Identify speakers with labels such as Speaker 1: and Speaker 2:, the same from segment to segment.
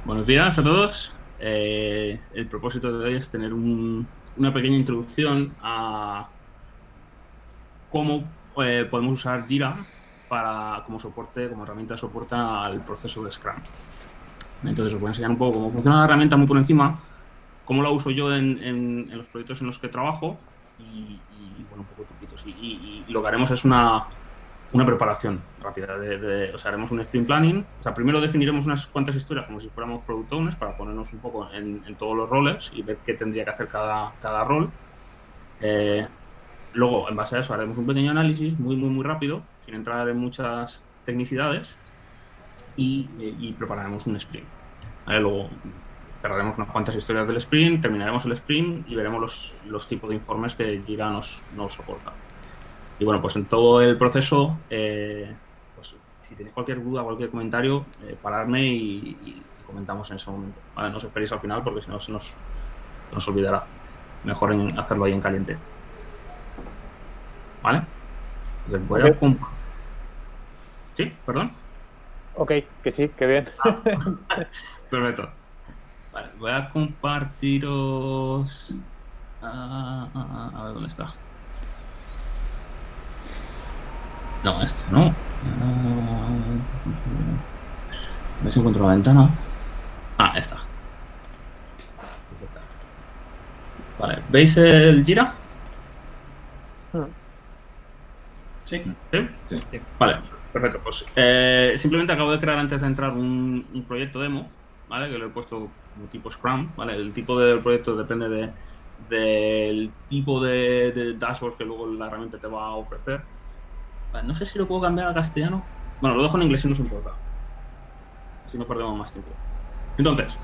Speaker 1: Buenos días a todos. El propósito de hoy es tener una pequeña introducción a cómo podemos usar Jira como soporte, como herramienta de soporte al proceso de Scrum. Entonces os voy a enseñar un poco cómo funciona la herramienta muy por encima, cómo la uso yo en los proyectos en los que trabajo y bueno, un poco truquitos. Y lo que haremos es una preparación rápida. O sea, haremos un sprint planning. O sea, primero definiremos unas cuantas historias como si fuéramos product owners para ponernos un poco en todos los roles y ver qué tendría que hacer cada rol. Luego, en base a eso, haremos un pequeño análisis muy rápido, sin entrar en muchas tecnicidades, y prepararemos un sprint. ¿Vale? Luego cerraremos unas cuantas historias del sprint, terminaremos el sprint y veremos los tipos de informes que Jira nos soporta. Y bueno, pues en todo el proceso, pues si tenéis cualquier duda, cualquier comentario, paradme y comentamos en ese momento. ¿Vale? No os esperéis al final porque si no se nos olvidará. Mejor hacerlo ahí en caliente. ¿Vale? Entonces voy
Speaker 2: Ok,
Speaker 1: a compartir. ¿Sí? ¿Perdón?
Speaker 2: ok, que sí, que bien.
Speaker 1: Ah, perfecto. Vale, voy a compartiros. A ver dónde está. No, este no. A ver si encuentro la ventana. Ah, esta. Vale, ¿veis el Jira?
Speaker 2: Mm.
Speaker 3: Sí,
Speaker 1: ¿Sí?
Speaker 3: sí.
Speaker 1: Vale, perfecto. Pues simplemente acabo de crear antes de entrar un proyecto demo, ¿vale? Que lo he puesto como tipo Scrum, ¿vale? El tipo del proyecto depende del tipo de dashboard que luego la herramienta te va a ofrecer. Vale, no sé si lo puedo cambiar a castellano. Bueno, lo dejo en inglés si no os importa. Así no perdemos más tiempo. Entonces,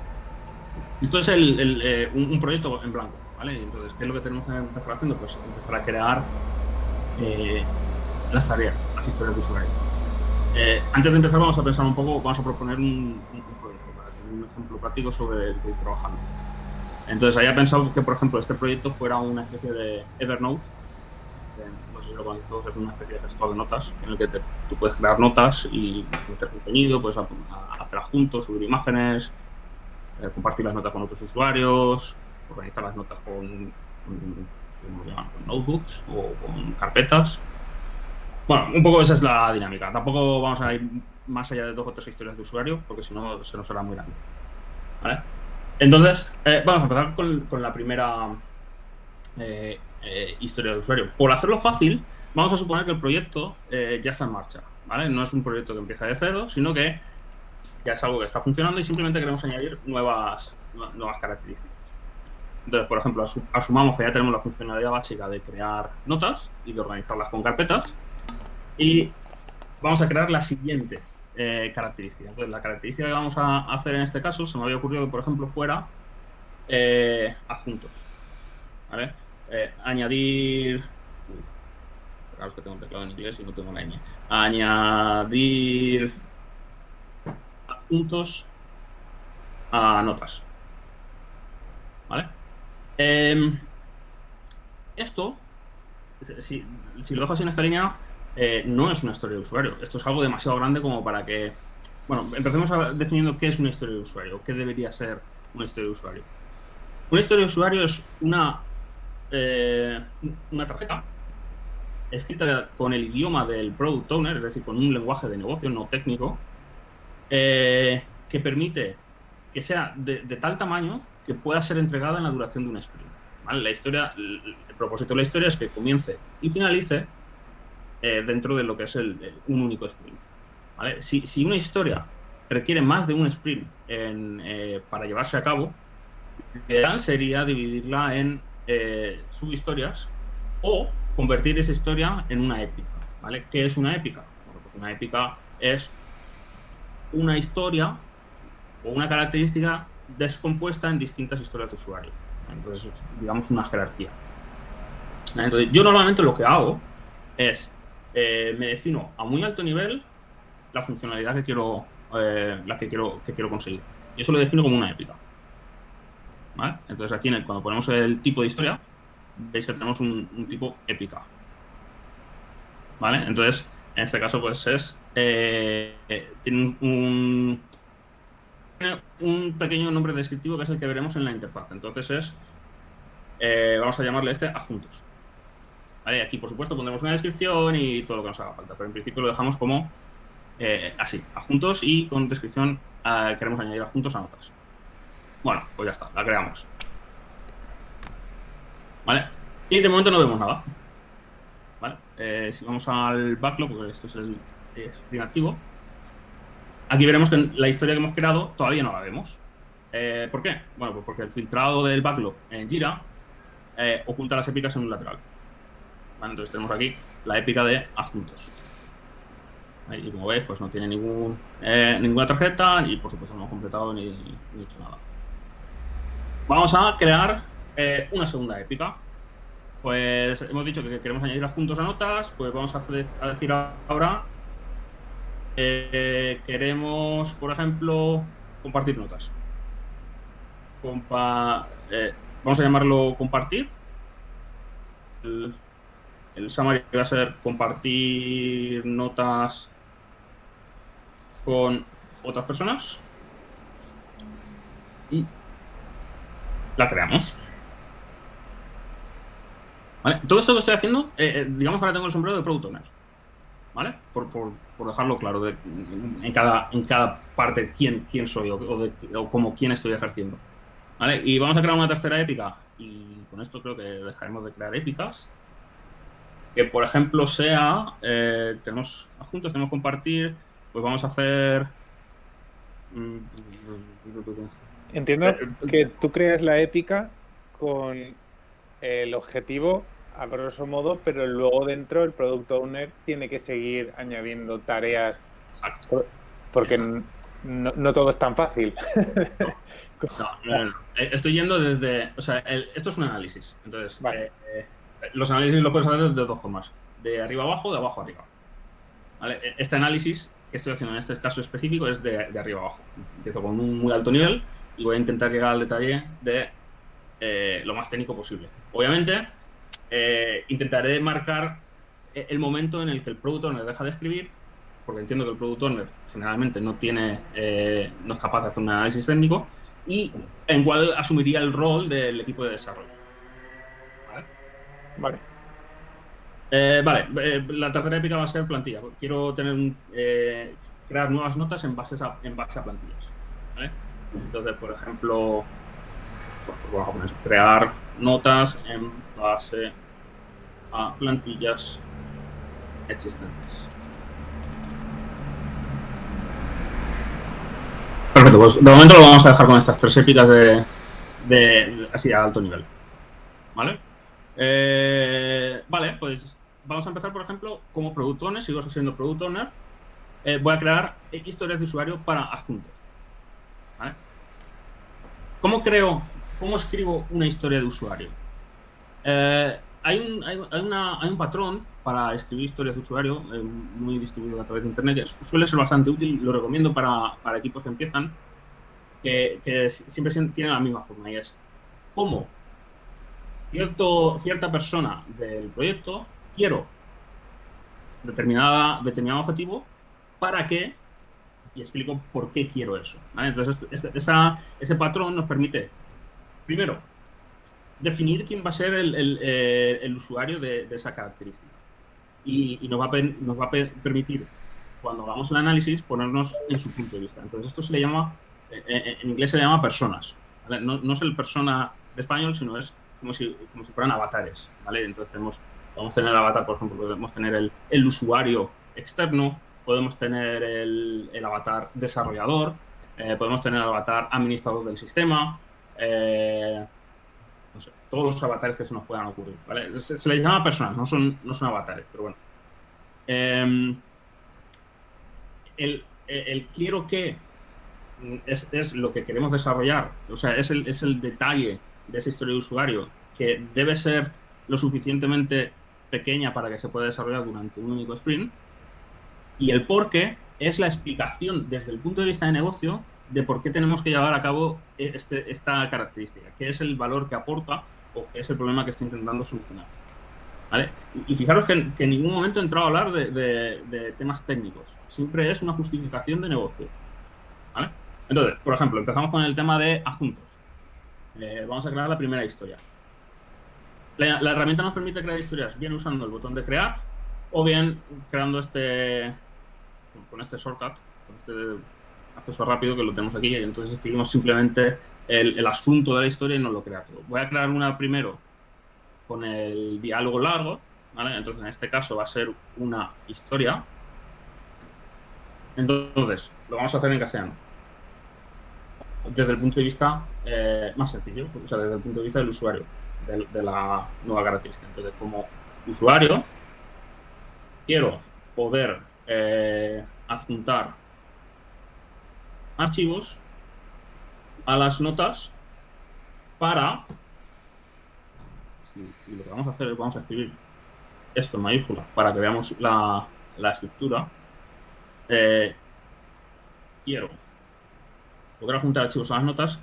Speaker 1: esto es un proyecto en blanco, ¿vale? Entonces, ¿qué es lo que tenemos que empezar haciendo? Pues empezar a crear eh, las tareas, las historias de usuario. Antes de empezar vamos a pensar un poco, vamos a proponer un proyecto para tener un ejemplo práctico sobre el que ir trabajando. Entonces, había pensado que, por ejemplo, este proyecto fuera una especie de Evernote, que no sé si lo conocéis todos, es una especie de gestor de notas en el que tú puedes crear notas y meter contenido, puedes hacer adjuntos, subir imágenes, compartir las notas con otros usuarios, organizar las notas ¿cómo se llaman? Con notebooks o con carpetas. Bueno, un poco esa es la dinámica. Tampoco vamos a ir más allá de 2 o 3 historias de usuario, porque si no se nos hará muy grande. ¿Vale? Entonces, vamos a empezar con la primera historia de usuario. Por hacerlo fácil, vamos a suponer que el proyecto ya está en marcha. ¿Vale? No es un proyecto que empieza de cero, sino que ya es algo que está funcionando y simplemente queremos añadir nuevas características. Entonces, por ejemplo, asumamos que ya tenemos la funcionalidad básica de crear notas y de organizarlas con carpetas. Y vamos a crear la siguiente característica. Entonces, la característica que vamos a hacer en este caso, se me había ocurrido que, por ejemplo, fuera adjuntos. ¿Vale? Añadir. Claro, es que tengo un teclado en inglés y no tengo la ñ. Añadir adjuntos a notas. ¿Vale? Esto, si lo dejo así en esta línea, no es una historia de usuario. Esto es algo demasiado grande como para que. Bueno, empecemos definiendo qué es una historia de usuario, qué debería ser una historia de usuario. Una historia de usuario es una tarjeta escrita con el idioma del product owner, es decir, con un lenguaje de negocio no técnico, que permite que sea de tal tamaño que pueda ser entregada en la duración de un sprint. ¿Vale? El propósito de la historia es que comience y finalice dentro de lo que es un único sprint. ¿Vale? Si una historia requiere más de un sprint para llevarse a cabo, lo ideal sería dividirla en subhistorias o convertir esa historia en una épica. ¿Vale? ¿Qué es una épica? Bueno, pues una épica es una historia o una característica descompuesta en distintas historias de usuario. Entonces, digamos una jerarquía. Entonces, yo normalmente lo que hago es me defino a muy alto nivel la funcionalidad que quiero conseguir. Y eso lo defino como una épica. ¿Vale? Entonces aquí cuando ponemos el tipo de historia, veis que tenemos un tipo épica. ¿Vale? Entonces, en este caso, pues tiene un pequeño nombre descriptivo que es el que veremos en la interfaz. Entonces vamos a llamarle adjuntos. ¿Vale? Aquí, por supuesto, pondremos una descripción y todo lo que nos haga falta, pero en principio lo dejamos como así, adjuntos, y con descripción queremos añadir adjuntos a notas. Bueno, pues ya está, la creamos. ¿Vale? Y de momento no vemos nada. ¿Vale? Si vamos al backlog, porque esto es el screen activo, aquí veremos que la historia que hemos creado todavía no la vemos. ¿Por qué? Bueno, pues porque el filtrado del backlog en Jira oculta las épicas en un lateral. ¿Vale? Entonces tenemos aquí la épica de adjuntos. Y como veis, pues no tiene ninguna tarjeta y por supuesto no hemos completado ni hecho nada. Vamos a crear una segunda épica. Pues hemos dicho que queremos añadir adjuntos a notas, pues vamos a decir ahora queremos, por ejemplo, compartir notas. Vamos a llamarlo compartir. El summary va a ser compartir notas con otras personas. Y la creamos. ¿Vale? Todo esto que estoy haciendo, digamos que ahora tengo el sombrero de Product Owner. ¿Vale? Por dejarlo claro en cada parte quién soy o como quién estoy ejerciendo. ¿Vale? Y vamos a crear una tercera épica. Y con esto creo que dejaremos de crear épicas. Que, por ejemplo, sea... tenemos adjuntos, tenemos compartir. Pues vamos a hacer...
Speaker 2: Entiendo que tú creas la épica con el objetivo, a grosso modo, pero luego dentro el Product Owner tiene que seguir añadiendo tareas.
Speaker 1: Exacto.
Speaker 2: Porque
Speaker 1: Exacto.
Speaker 2: No todo es tan fácil.
Speaker 1: No. Estoy yendo desde... O sea, esto es un análisis. Entonces,
Speaker 2: vale.
Speaker 1: Los análisis los puedes hacer de dos formas. De arriba abajo, de abajo arriba. ¿Vale? Este análisis que estoy haciendo en este caso específico es de arriba abajo. Empiezo con un muy alto nivel y voy a intentar llegar al detalle de lo más técnico posible. Obviamente, intentaré marcar el momento en el que el Product Owner deja de escribir, porque entiendo que el Product Owner generalmente no es capaz de hacer un análisis técnico, y en cuál asumiría el rol del equipo de desarrollo.
Speaker 2: Vale.
Speaker 1: La tercera épica va a ser plantilla. Quiero crear nuevas notas en base a plantillas. ¿Vale? Entonces, por ejemplo, vamos a poner crear notas en base a plantillas existentes. Perfecto, pues de momento lo vamos a dejar con estas tres épicas así a alto nivel. ¿Vale? Vale, pues vamos a empezar, por ejemplo, como Product Owner. Sigo siendo Product Owner. Voy a crear historias de usuario para adjuntos. ¿Vale? ¿Cómo escribo una historia de usuario? Hay un patrón para escribir historias de usuario muy distribuido a través de internet, que suele ser bastante útil, lo recomiendo para equipos que empiezan, que siempre tienen la misma forma, y es cómo cierta persona del proyecto quiero determinado objetivo, para qué, y explico por qué quiero eso. ¿Vale? Entonces, ese patrón nos permite, primero, definir quién va a ser el usuario de esa característica. Y nos va a permitir, cuando hagamos el análisis, ponernos en su punto de vista. Entonces, esto se le llama, en inglés se le llama personas. ¿Vale? No es el persona de español, sino es como si fueran avatares. ¿Vale? Entonces, podemos tener el avatar, por ejemplo, podemos tener el usuario externo, podemos tener el avatar desarrollador, podemos tener el avatar administrador del sistema, no sé, todos los avatares que se nos puedan ocurrir, ¿vale? Se les llama personas, no son avatares, pero bueno. El quiero que es lo que queremos desarrollar, o sea, es el detalle de esa historia de usuario, que debe ser lo suficientemente pequeña para que se pueda desarrollar durante un único sprint. Y el por qué es la explicación desde el punto de vista de negocio de por qué tenemos que llevar a cabo esta característica, qué es el valor que aporta o qué es el problema que está intentando solucionar. ¿Vale? Y fijaros que en ningún momento he entrado a hablar de temas técnicos. Siempre es una justificación de negocio. ¿Vale? Entonces, por ejemplo, empezamos con el tema de adjuntos. Vamos a crear la primera historia. La herramienta nos permite crear historias bien usando el botón de crear o bien creando con este shortcut, con este acceso rápido que lo tenemos aquí, y entonces escribimos simplemente el asunto de la historia y nos lo crea todo. Voy a crear una primero con el diálogo largo, ¿vale? Entonces en este caso va a ser una historia. Entonces lo vamos a hacer en castellano. Desde el punto de vista más sencillo, o sea, desde el punto de vista del usuario, de la nueva característica. Entonces, como usuario, quiero poder adjuntar archivos a las notas para... Y lo que vamos a hacer es vamos a escribir esto en mayúscula para que veamos la estructura. Quiero poder adjuntar archivos a las notas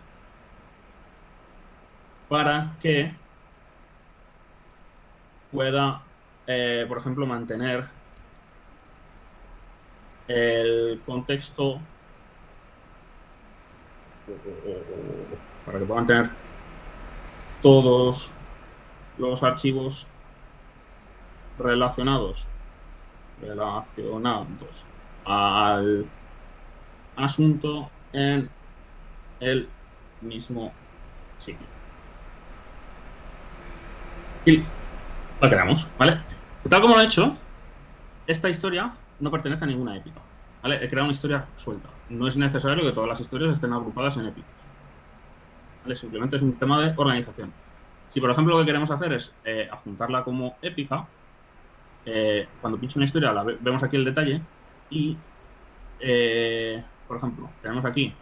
Speaker 1: para que pueda, por ejemplo, mantener el contexto, para que pueda mantener todos los archivos relacionados al asunto en el mismo sitio. Y la creamos, ¿vale? Tal como lo he hecho, esta historia no pertenece a ninguna épica, ¿vale? He creado una historia suelta. No es necesario que todas las historias estén agrupadas en épicas, ¿vale? Simplemente es un tema de organización. Si, por ejemplo, lo que queremos hacer es adjuntarla como épica, cuando pincho una historia vemos aquí el detalle y, por ejemplo, tenemos aquí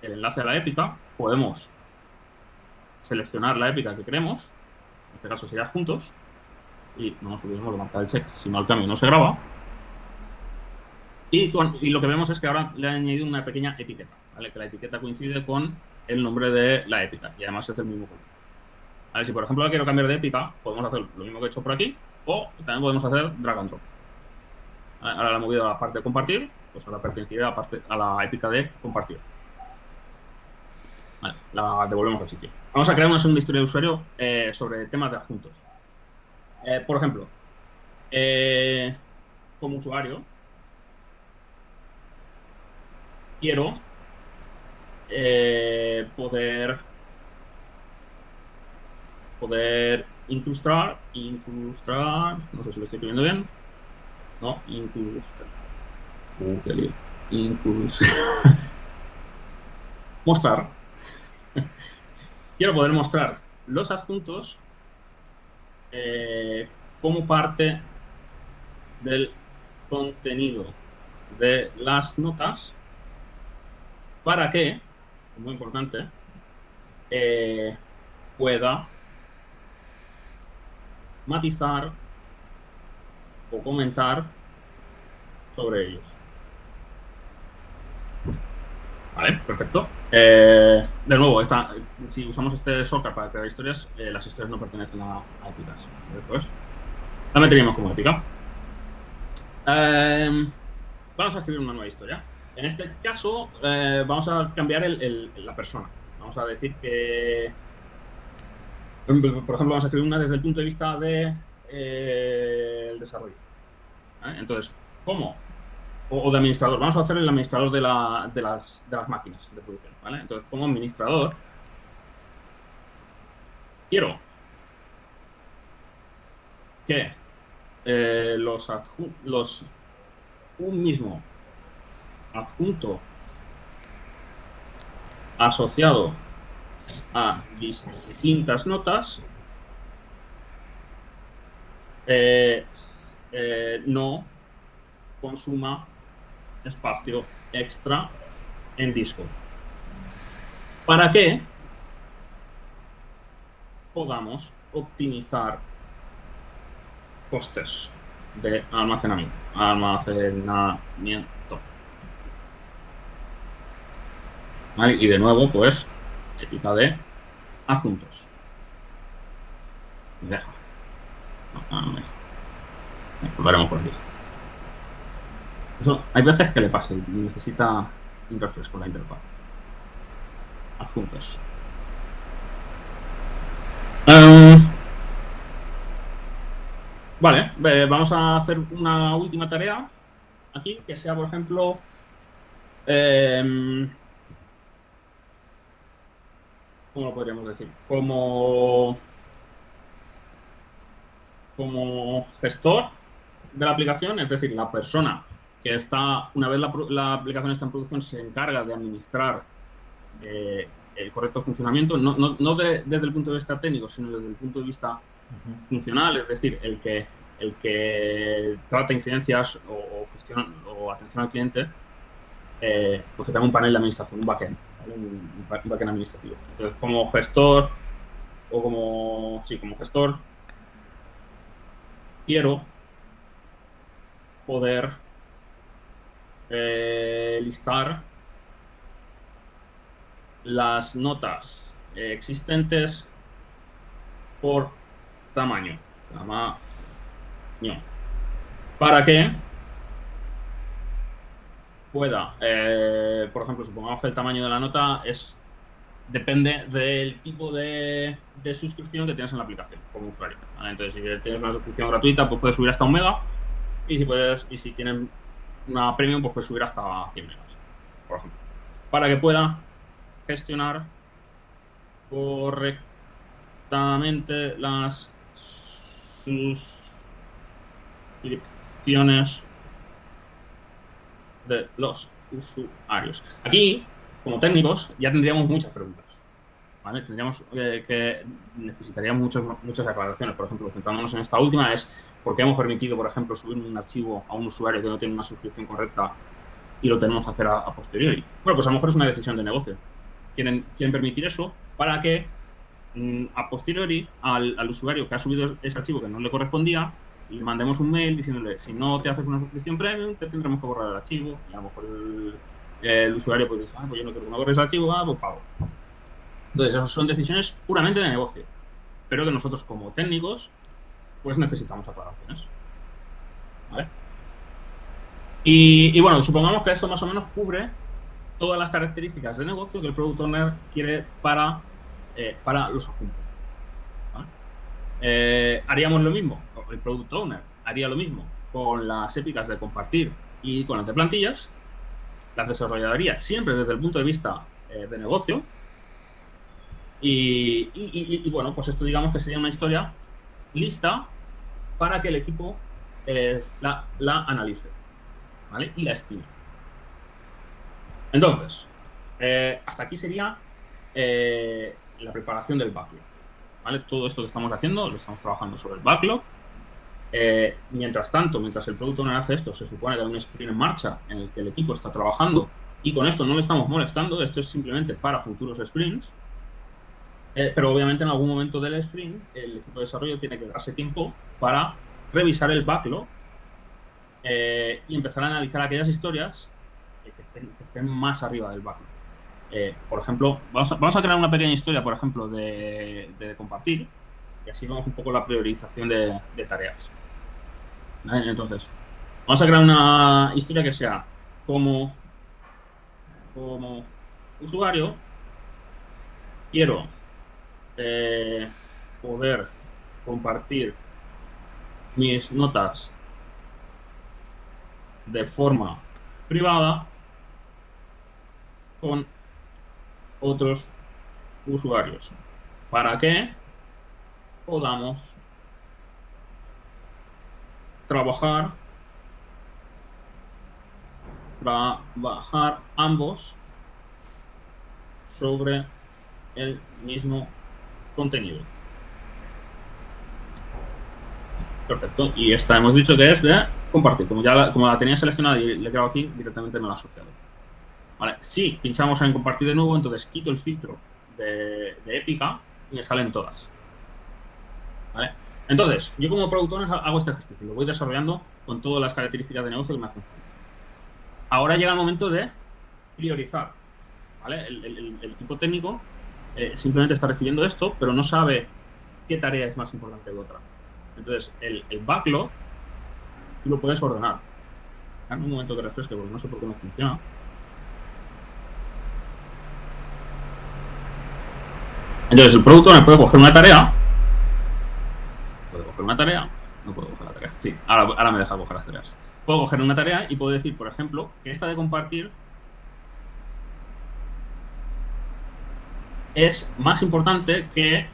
Speaker 1: el enlace a la épica, podemos seleccionar la épica que queremos, en este caso sería adjuntos, y no nos olvidemos de marcar el check, si no el cambio no se graba. Y lo que vemos es que ahora le he añadido una pequeña etiqueta, ¿vale? Que la etiqueta coincide con el nombre de la épica y además es el mismo color. ¿Vale? Si por ejemplo la quiero cambiar de épica, podemos hacer lo mismo que he hecho por aquí, o también podemos hacer drag and drop. ¿Vale? Ahora la he movido a la parte de compartir, pues ahora pertenecería a la épica de compartir. Vale, la devolvemos al sitio. Vamos a crear una segunda historia de usuario sobre temas de adjuntos. Por ejemplo, como usuario, quiero poder incrustar, no sé si lo estoy escribiendo bien, no, incrustar, qué lío, mostrar, quiero poder mostrar los adjuntos como parte del contenido de las notas para que, muy importante, pueda matizar o comentar sobre ellos. Vale, perfecto. De nuevo, si usamos este shortcut para crear historias, las historias no pertenecen a épicas. Después la meteríamos como épica. Vamos a escribir una nueva historia. En este caso, vamos a cambiar la persona. Vamos a decir que, por ejemplo, vamos a escribir una desde el punto de vista del desarrollo. ¿Vale? Entonces, ¿cómo? O de administrador. Vamos a hacer el administrador de las máquinas de producción. ¿Vale? Entonces, como administrador, quiero que un mismo adjunto asociado a distintas notas no consuma espacio extra en disco, para que podamos optimizar costes de almacenamiento. ¿Vale? Y de nuevo, pues, épica de adjuntos. Me deja. No me deja. Volveremos por aquí. Eso, hay veces que le pasa y necesita un refresco la interfaz. adjuntos. Vale, vamos a hacer una última tarea aquí, que sea, por ejemplo, ¿cómo lo podríamos decir? Como gestor de la aplicación, es decir, la persona que está, una vez la aplicación está en producción, se encarga de administrar el correcto funcionamiento, no desde el punto de vista técnico, sino desde el punto de vista funcional, es decir, el que trata incidencias o gestiona o atención al cliente, pues que tenga un panel de administración, un backend, ¿vale? un backend administrativo. Entonces, como gestor o como gestor, quiero poder listar las notas existentes por tamaño, para que pueda, por ejemplo, supongamos que el tamaño de la nota depende del tipo de suscripción que tienes en la aplicación como usuario, ¿vale? Entonces, si tienes una suscripción gratuita, pues puedes subir hasta 1 mega, y si tienes una premium, pues puedes subir hasta 100 megas, por ejemplo, para que pueda gestionar correctamente las suscripciones de los usuarios. Aquí, como técnicos, ya tendríamos muchas preguntas, ¿vale? Necesitaríamos muchas aclaraciones. Por ejemplo, centrándonos en esta última, es por qué hemos permitido, por ejemplo, subir un archivo a un usuario que no tiene una suscripción correcta y lo tenemos que hacer a posteriori. Bueno, pues a lo mejor es una decisión de negocio. Quieren permitir eso para que a posteriori al usuario que ha subido ese archivo que no le correspondía, le mandemos un mail diciéndole: si no te haces una suscripción premium, te tendremos que borrar el archivo. Y a lo mejor el usuario pues dice: pues yo no quiero que me borres el archivo, pues pago. Entonces, esas son decisiones puramente de negocio, pero que nosotros como técnicos pues necesitamos aclaraciones, ¿vale? Y bueno, supongamos que esto más o menos cubre todas las características de negocio que el Product Owner quiere para los adjuntos, ¿vale? Haríamos lo mismo, el Product Owner haría lo mismo con las épicas de compartir y con las de plantillas. Las desarrollaría siempre desde el punto de vista de negocio. Y bueno, pues esto digamos que sería una historia lista para que el equipo la analice, ¿vale? Y la estime. Entonces, hasta aquí sería la preparación del backlog, ¿vale? Todo esto que estamos haciendo, lo estamos trabajando sobre el backlog. Mientras tanto, mientras el Product Owner hace esto, se supone que hay un sprint en marcha en el que el equipo está trabajando, y con esto no le estamos molestando, esto es simplemente para futuros sprints. Pero obviamente en algún momento del sprint el equipo de desarrollo tiene que darse tiempo para revisar el backlog y empezar a analizar aquellas historias que estén más arriba del backlog. Por ejemplo, vamos a crear una pequeña historia, por ejemplo, de compartir, y así vemos un poco la priorización de tareas, ¿vale? Entonces, vamos a crear una historia que sea como usuario, quiero poder compartir mis notas de forma privada con otros usuarios para que podamos trabajar ambos sobre el mismo contenido. Perfecto. Y esta hemos dicho que es de compartir. Como la tenía seleccionada y le he creado aquí, directamente me la ha asociado. Vale. Si pinchamos en compartir de nuevo, entonces quito el filtro de épica y me salen todas. ¿Vale? Entonces, yo como Product Owner hago este ejercicio, lo voy desarrollando con todas las características de negocio que me hacen. Ahora llega el momento de priorizar, ¿vale? El equipo técnico simplemente está recibiendo esto, pero no sabe qué tarea es más importante que otra. Entonces, el backlog tú lo puedes ordenar. En un momento que refresque, porque no sé por qué no funciona. Entonces el Product Owner puede coger una tarea. No puedo coger la tarea. Sí, ahora me deja coger las tareas. Puedo coger una tarea y puedo decir, por ejemplo, que esta de compartir es más importante que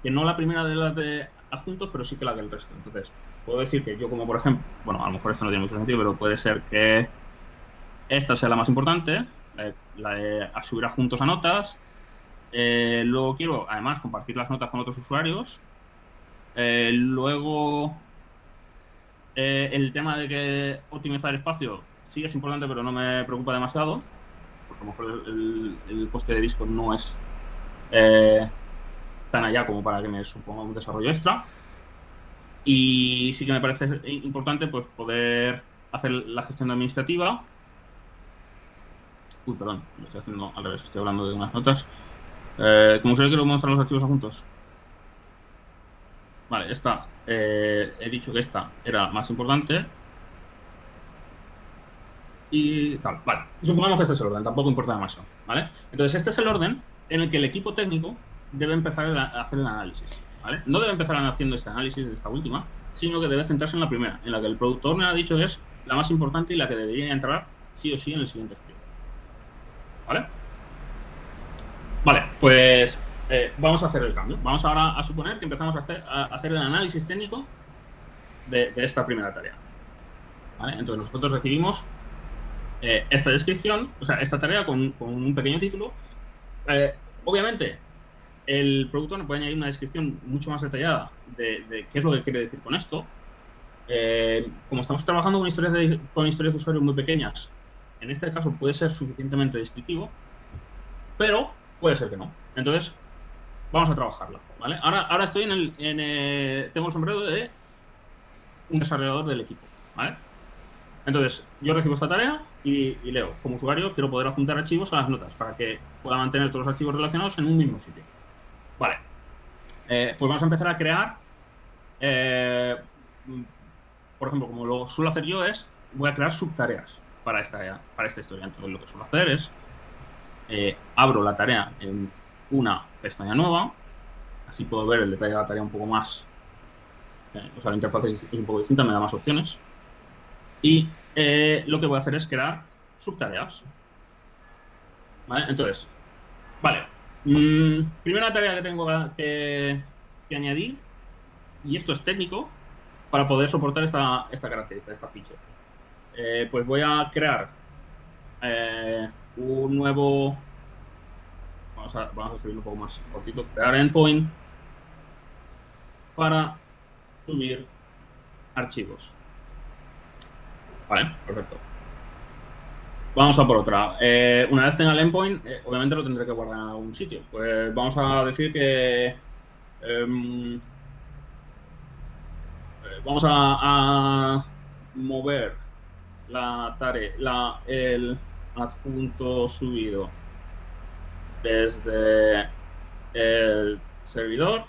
Speaker 1: no la primera de las de adjuntos, pero sí que la del resto. Entonces, puedo decir que yo como, por ejemplo, bueno, a lo mejor esto no tiene mucho sentido, pero puede ser que esta sea la más importante, la de subir adjuntos a notas. Luego quiero, además, compartir las notas con otros usuarios. Luego, el tema de que optimizar espacio sí es importante, pero no me preocupa demasiado, porque a lo mejor el coste de disco no es tan allá como para que me suponga un desarrollo extra. Y sí que me parece importante pues poder hacer la gestión administrativa. Uy, perdón, lo estoy haciendo al revés, estoy hablando de unas notas. Como solo quiero mostrar los archivos adjuntos. Vale, esta, he dicho que esta era más importante. Y tal, vale. Supongamos que este es el orden, tampoco importa demasiado, ¿vale? Entonces, este es el orden en el que el equipo técnico debe empezar a hacer el análisis, ¿vale? No debe empezar haciendo este análisis de esta última, sino que debe centrarse en la primera, en la que el Product Owner ha dicho que es la más importante y la que debería entrar sí o sí en el siguiente sprint, ¿vale? Vale, pues vamos a hacer el cambio. Vamos ahora a suponer que empezamos a hacer el análisis técnico de esta primera tarea, ¿vale? Entonces, nosotros recibimos esta descripción, o sea, esta tarea con un pequeño título. Obviamente, el Product Owner puede añadir una descripción mucho más detallada de qué es lo que quiere decir con esto. Como estamos trabajando con historias de usuario muy pequeñas, en este caso puede ser suficientemente descriptivo, pero puede ser que no. Entonces, vamos a trabajarla, ¿vale? Ahora estoy tengo el sombrero de un desarrollador del equipo, ¿vale? Entonces, yo recibo esta tarea y leo. Como usuario, quiero poder adjuntar archivos a las notas para que pueda mantener todos los archivos relacionados en un mismo sitio. Vale. Pues vamos a empezar a crear. Por ejemplo, como lo suelo hacer yo voy a crear subtareas para esta historia. Entonces, lo que suelo hacer es abro la tarea en una pestaña nueva. Así puedo ver el detalle de la tarea un poco más. O sea, la interfaz es un poco distinta, me da más opciones. Y lo que voy a hacer es crear subtareas. ¿Vale? Entonces, vale. Primera tarea que tengo que añadir, y esto es técnico, para poder soportar esta característica, esta feature. Pues voy a crear un nuevo... Vamos a escribirlo un poco más cortito. Crear endpoint para subir archivos. Vale, perfecto. Vamos a por otra. Una vez tenga el endpoint, obviamente lo tendré que guardar en algún sitio. Pues vamos a decir que vamos a mover la tarea, el adjunto subido desde el servidor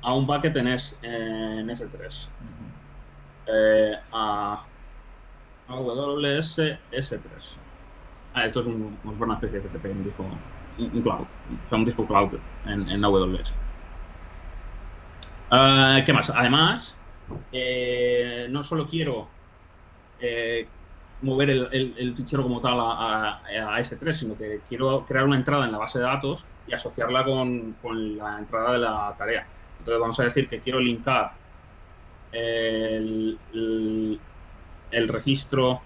Speaker 1: a un bucket en S3. A AWS S3. Esto es una especie de FTP, un cloud, o sea, un disco cloud en AWS. ¿Qué más? Además, no solo quiero mover el fichero como tal a S3, sino que quiero crear una entrada en la base de datos y asociarla con la entrada de la tarea. Entonces vamos a decir que quiero linkar el registro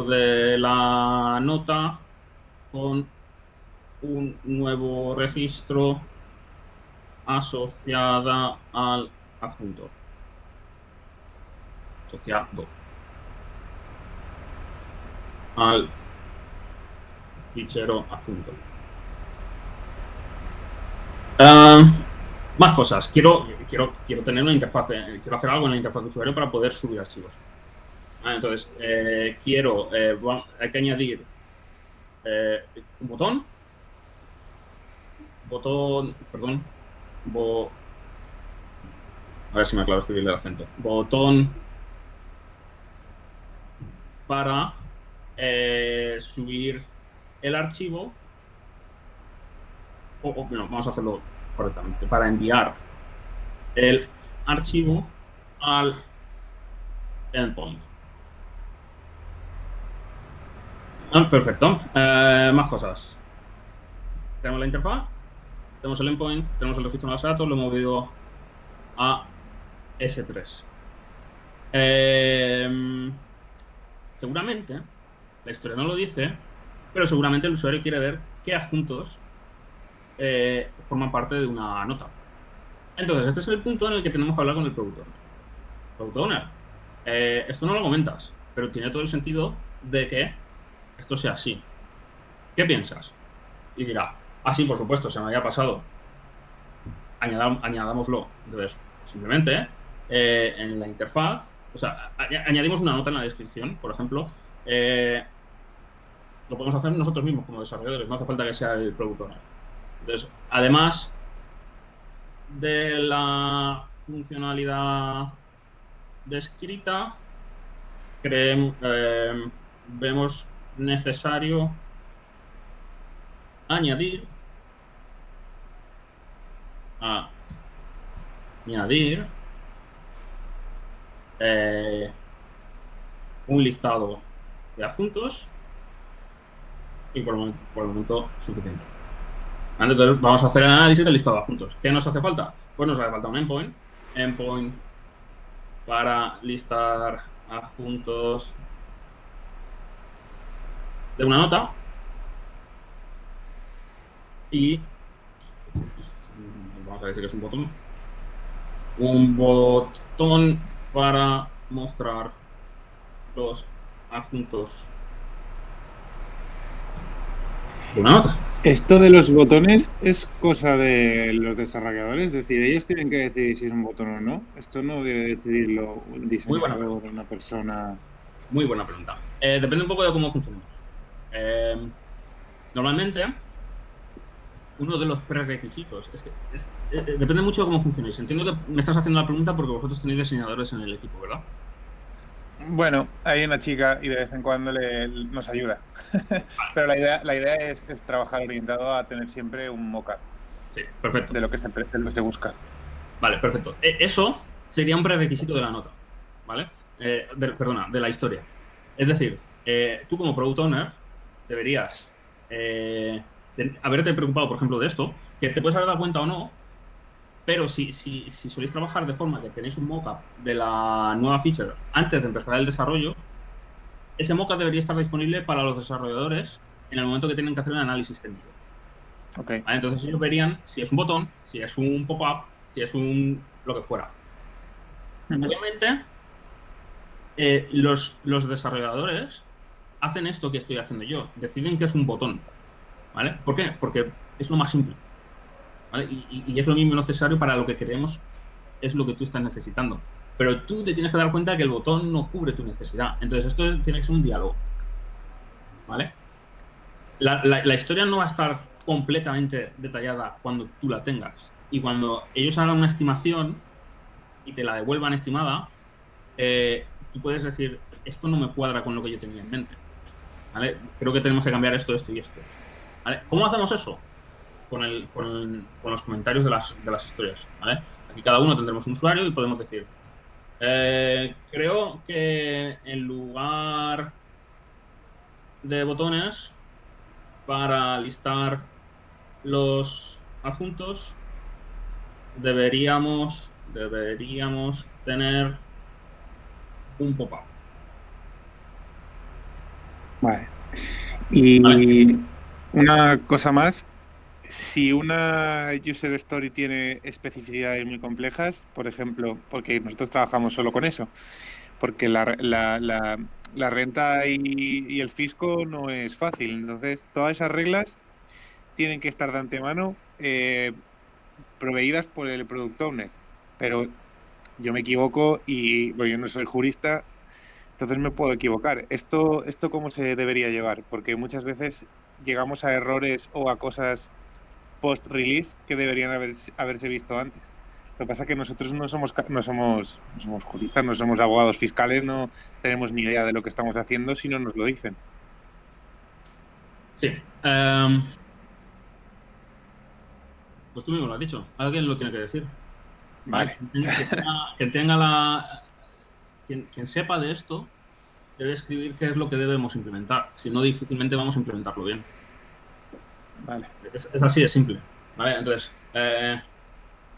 Speaker 1: de la nota con un nuevo registro asociada al adjunto. Asociado al fichero adjunto. Más cosas. Quiero tener una interfaz, quiero hacer algo en la interfaz de usuario para poder subir archivos. Entonces, hay que añadir un botón, perdón, a ver si me aclaro escribirle el acento. Botón para subir el archivo, bueno, vamos a hacerlo correctamente, para enviar el archivo al endpoint. Perfecto. Más cosas. Tenemos la interfaz, tenemos el endpoint, tenemos el registro de base de datos, lo hemos movido a S3. Seguramente, la historia no lo dice, pero seguramente el usuario quiere ver qué adjuntos forman parte de una nota. Entonces, este es el punto en el que tenemos que hablar con el Product Owner. Product Owner, esto no lo comentas, pero tiene todo el sentido de que esto sea así. ¿Qué piensas? Y dirá, sí, por supuesto, se me había pasado. Añadámoslo. Entonces, simplemente en la interfaz, o sea, añadimos una nota en la descripción, por ejemplo. Lo podemos hacer nosotros mismos como desarrolladores, no hace falta que sea el Product Owner. Entonces, además de la funcionalidad descrita, vemos necesario añadir un listado de adjuntos y por el momento suficiente. Entonces vamos a hacer el análisis del listado de adjuntos. ¿Qué nos hace falta? Pues nos hace falta un endpoint para listar adjuntos de una nota y vamos a decir que es un botón para mostrar los adjuntos de una nota.
Speaker 2: Esto de los botones es cosa de los desarrolladores, es decir, ellos tienen que decidir si es un botón o no. Esto no debe decidirlo un diseñador, una persona.
Speaker 1: Muy buena pregunta. Depende un poco de cómo funcionamos. Normalmente, uno de los prerequisitos es que depende mucho de cómo funcionéis. Entiendo que me estás haciendo la pregunta porque vosotros tenéis diseñadores en el equipo, ¿verdad?
Speaker 2: Bueno, hay una chica y de vez en cuando nos ayuda. Pero la idea es trabajar orientado a tener siempre un mock-up.
Speaker 1: Sí, perfecto.
Speaker 2: De lo que se busca.
Speaker 1: Vale, perfecto. Eso sería un prerequisito de la nota, ¿vale? De la historia. Es decir, tú como Product Owner deberías haberte preocupado, por ejemplo, de esto, que te puedes haber dado cuenta o no, pero si soléis trabajar de forma que tenéis un mockup de la nueva feature antes de empezar el desarrollo, ese mockup debería estar disponible para los desarrolladores en el momento que tienen que hacer un análisis técnico.
Speaker 2: Okay.
Speaker 1: ¿Vale? Entonces ellos verían si es un botón, si es un pop-up, si es lo que fuera. Obviamente, los desarrolladores hacen esto que estoy haciendo yo, deciden que es un botón. ¿Vale? ¿Por qué? Porque es lo más simple. ¿Vale? Y es lo mismo necesario para lo que queremos, es lo que tú estás necesitando. Pero tú te tienes que dar cuenta que el botón no cubre tu necesidad. Entonces esto tiene que ser un diálogo. ¿Vale? La historia no va a estar completamente detallada cuando tú la tengas. Y cuando ellos hagan una estimación y te la devuelvan estimada, tú puedes decir, esto no me cuadra con lo que yo tenía en mente. ¿Vale? Creo que tenemos que cambiar esto, esto y esto. ¿Vale? ¿Cómo hacemos eso? Con los comentarios de las historias. ¿Vale? Aquí cada uno tendremos un usuario y podemos decir, creo que en lugar de botones para listar los adjuntos deberíamos tener un pop-up.
Speaker 2: Vale. Y una cosa más, si una user story tiene especificidades muy complejas, por ejemplo, porque nosotros trabajamos solo con eso, porque la renta y el fisco no es fácil, entonces todas esas reglas tienen que estar de antemano proveídas por el product owner, pero yo me equivoco y bueno, yo no soy jurista, entonces me puedo equivocar. ¿Esto cómo se debería llevar? Porque muchas veces llegamos a errores o a cosas post-release que deberían haberse visto antes. Lo que pasa es que nosotros no somos juristas, no somos abogados fiscales, no tenemos ni idea de lo que estamos haciendo si no nos lo dicen.
Speaker 1: Sí. Pues tú mismo lo has dicho. Alguien lo tiene que decir.
Speaker 2: Vale.
Speaker 1: Quien sepa de esto debe escribir qué es lo que debemos implementar. Si no, difícilmente vamos a implementarlo bien.
Speaker 2: Vale.
Speaker 1: Es así de simple. ¿Vale? Entonces,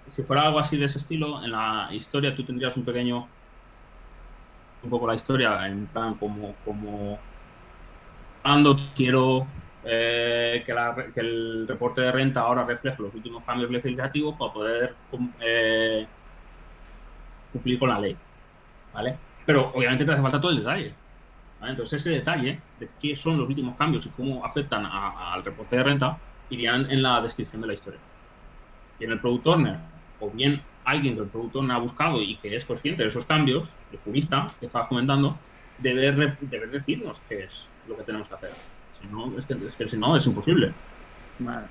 Speaker 1: si fuera algo así de ese estilo, en la historia tú tendrías un poco la historia en plan como cuando quiero que el reporte de renta ahora refleje los últimos cambios legislativos para poder cumplir con la ley, ¿vale? Pero obviamente te hace falta todo el detalle, ¿vale? Entonces ese detalle de qué son los últimos cambios y cómo afectan al reporte de renta irían en la descripción de la historia. Y en el Product Owner, o bien alguien que el Product Owner ha buscado y que es consciente de esos cambios, el jurista que estabas comentando, debe decirnos qué es lo que tenemos que hacer. Si no, es que si no es imposible.
Speaker 2: Vale.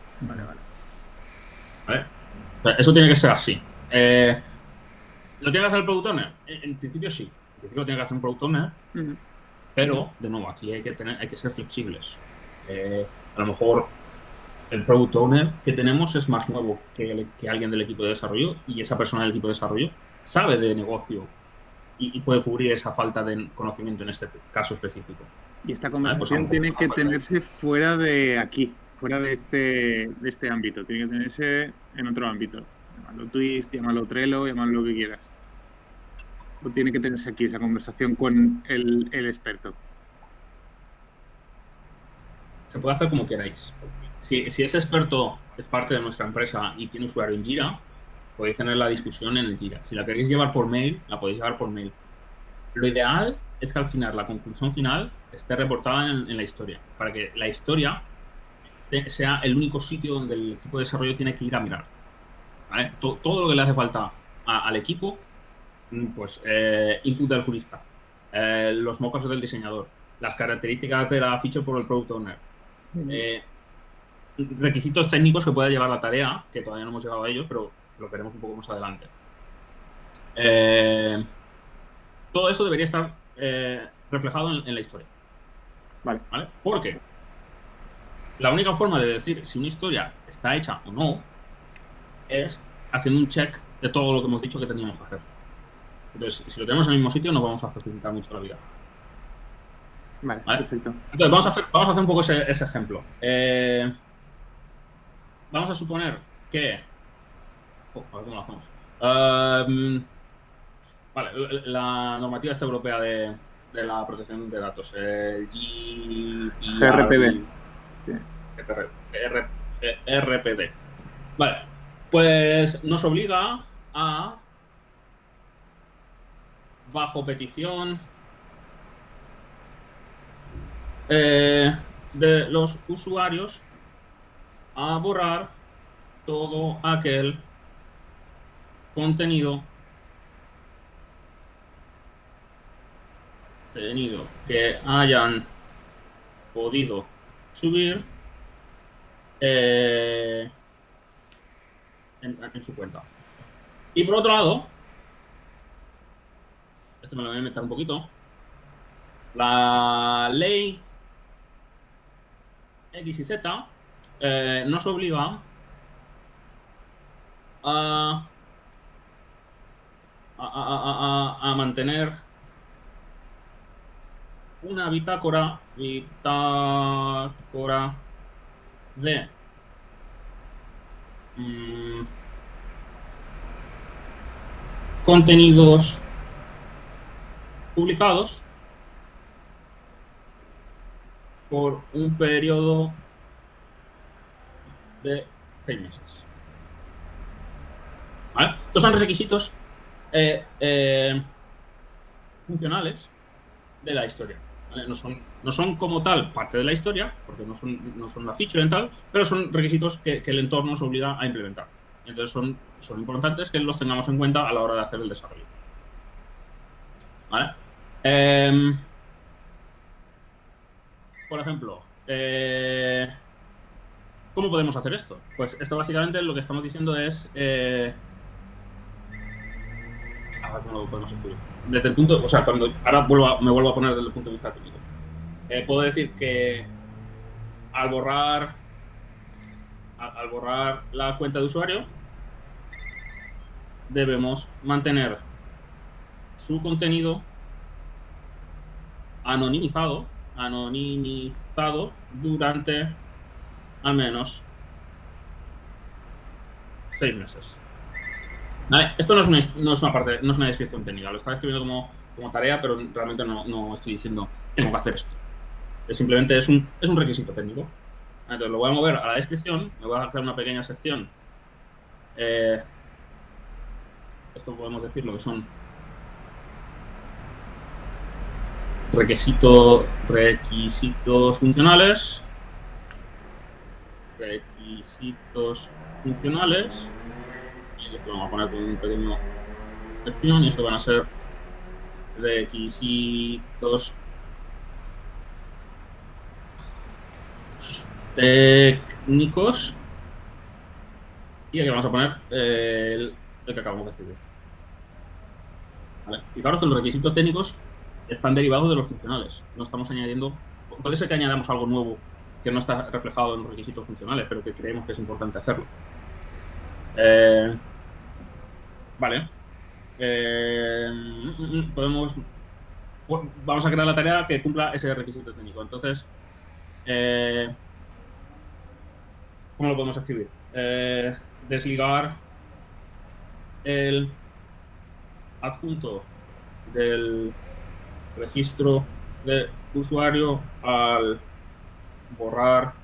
Speaker 1: ¿Vale? O sea, eso tiene que ser así. ¿Lo tiene que hacer el Product Owner? En principio sí. En principio lo tiene que hacer un Product Owner, pero, de nuevo, aquí hay que ser flexibles. A lo mejor el Product Owner que tenemos es más nuevo que alguien del equipo de desarrollo, y esa persona del equipo de desarrollo sabe de negocio y puede cubrir esa falta de conocimiento en este caso específico.
Speaker 4: Y esta conversación tiene que tenerse fuera de aquí, fuera de este ámbito. Tiene que tenerse en otro ámbito. Llámalo Twist, llámalo Trello, llámalo lo que quieras. O tiene que tenerse aquí esa conversación con el experto.
Speaker 1: Se puede hacer como queráis. Si ese experto es parte de nuestra empresa y tiene usuario en Jira, podéis tener la discusión en el Jira. Si la queréis llevar por mail, la podéis llevar por mail. Lo ideal es que al final, la conclusión final, esté reportada en la historia, para que la historia sea el único sitio donde el equipo de desarrollo tiene que ir a mirar. ¿Vale? Todo lo que le hace falta al equipo, pues input del jurista, los mockups del diseñador, las características de la feature por el product owner, requisitos técnicos que pueda llevar la tarea, que todavía no hemos llegado a ellos, pero lo veremos un poco más adelante. Todo eso debería estar reflejado en la historia.
Speaker 4: Vale.
Speaker 1: Porque la única forma de decir si una historia está hecha o no es haciendo un check de todo lo que hemos dicho que teníamos que hacer. Entonces, si lo tenemos en el mismo sitio, nos vamos a facilitar mucho la vida.
Speaker 4: Vale. Perfecto.
Speaker 1: Entonces, vamos a hacer un poco ese ejemplo. Vamos a suponer que... a ver cómo lo hacemos. Vale, la normativa está europea de la protección de datos.
Speaker 4: RPD.
Speaker 1: RPD. Vale, pues nos obliga a, bajo petición de los usuarios, a borrar todo aquel contenido que hayan podido subir en su cuenta. Y por otro lado, esto me lo voy a inventar un poquito, la ley X y Z nos obliga a mantener una bitácora de contenidos publicados por un periodo de 6 meses. ¿Vale? Estos son requisitos funcionales de la historia. ¿Vale? No son como tal parte de la historia, porque no son la feature en tal, pero son requisitos que el entorno nos obliga a implementar. Entonces son importantes que los tengamos en cuenta a la hora de hacer el desarrollo. ¿Vale? Por ejemplo, ¿cómo podemos hacer esto? Pues esto básicamente lo que estamos diciendo es Ahora cómo lo podemos incluir. Desde el punto, o sea, ahora me vuelvo a poner desde el punto de vista técnico. Puedo decir que al borrar la cuenta de usuario, debemos mantener su contenido anonimizado durante al menos 6 meses. ¿Vale? Esto no es una descripción técnica, lo estaba escribiendo como tarea, pero realmente no estoy diciendo tengo que hacer esto. Simplemente es un requisito técnico. Entonces lo voy a mover a la descripción, me voy a crear una pequeña sección. Esto podemos decir lo que son requisitos funcionales. Y esto vamos a poner con un pequeño sección y esto van a ser requisitos técnicos y aquí vamos a poner el que acabamos de escribir. ¿Vale? Y claro que los requisitos técnicos están derivados de los funcionales. No estamos añadiendo. Puede ser que añadamos algo nuevo que no está reflejado en los requisitos funcionales, pero que creemos que es importante hacerlo. Vale. Vamos a crear la tarea que cumpla ese requisito técnico. Entonces, ¿cómo lo podemos escribir? Desligar el adjunto del registro de usuario al borrar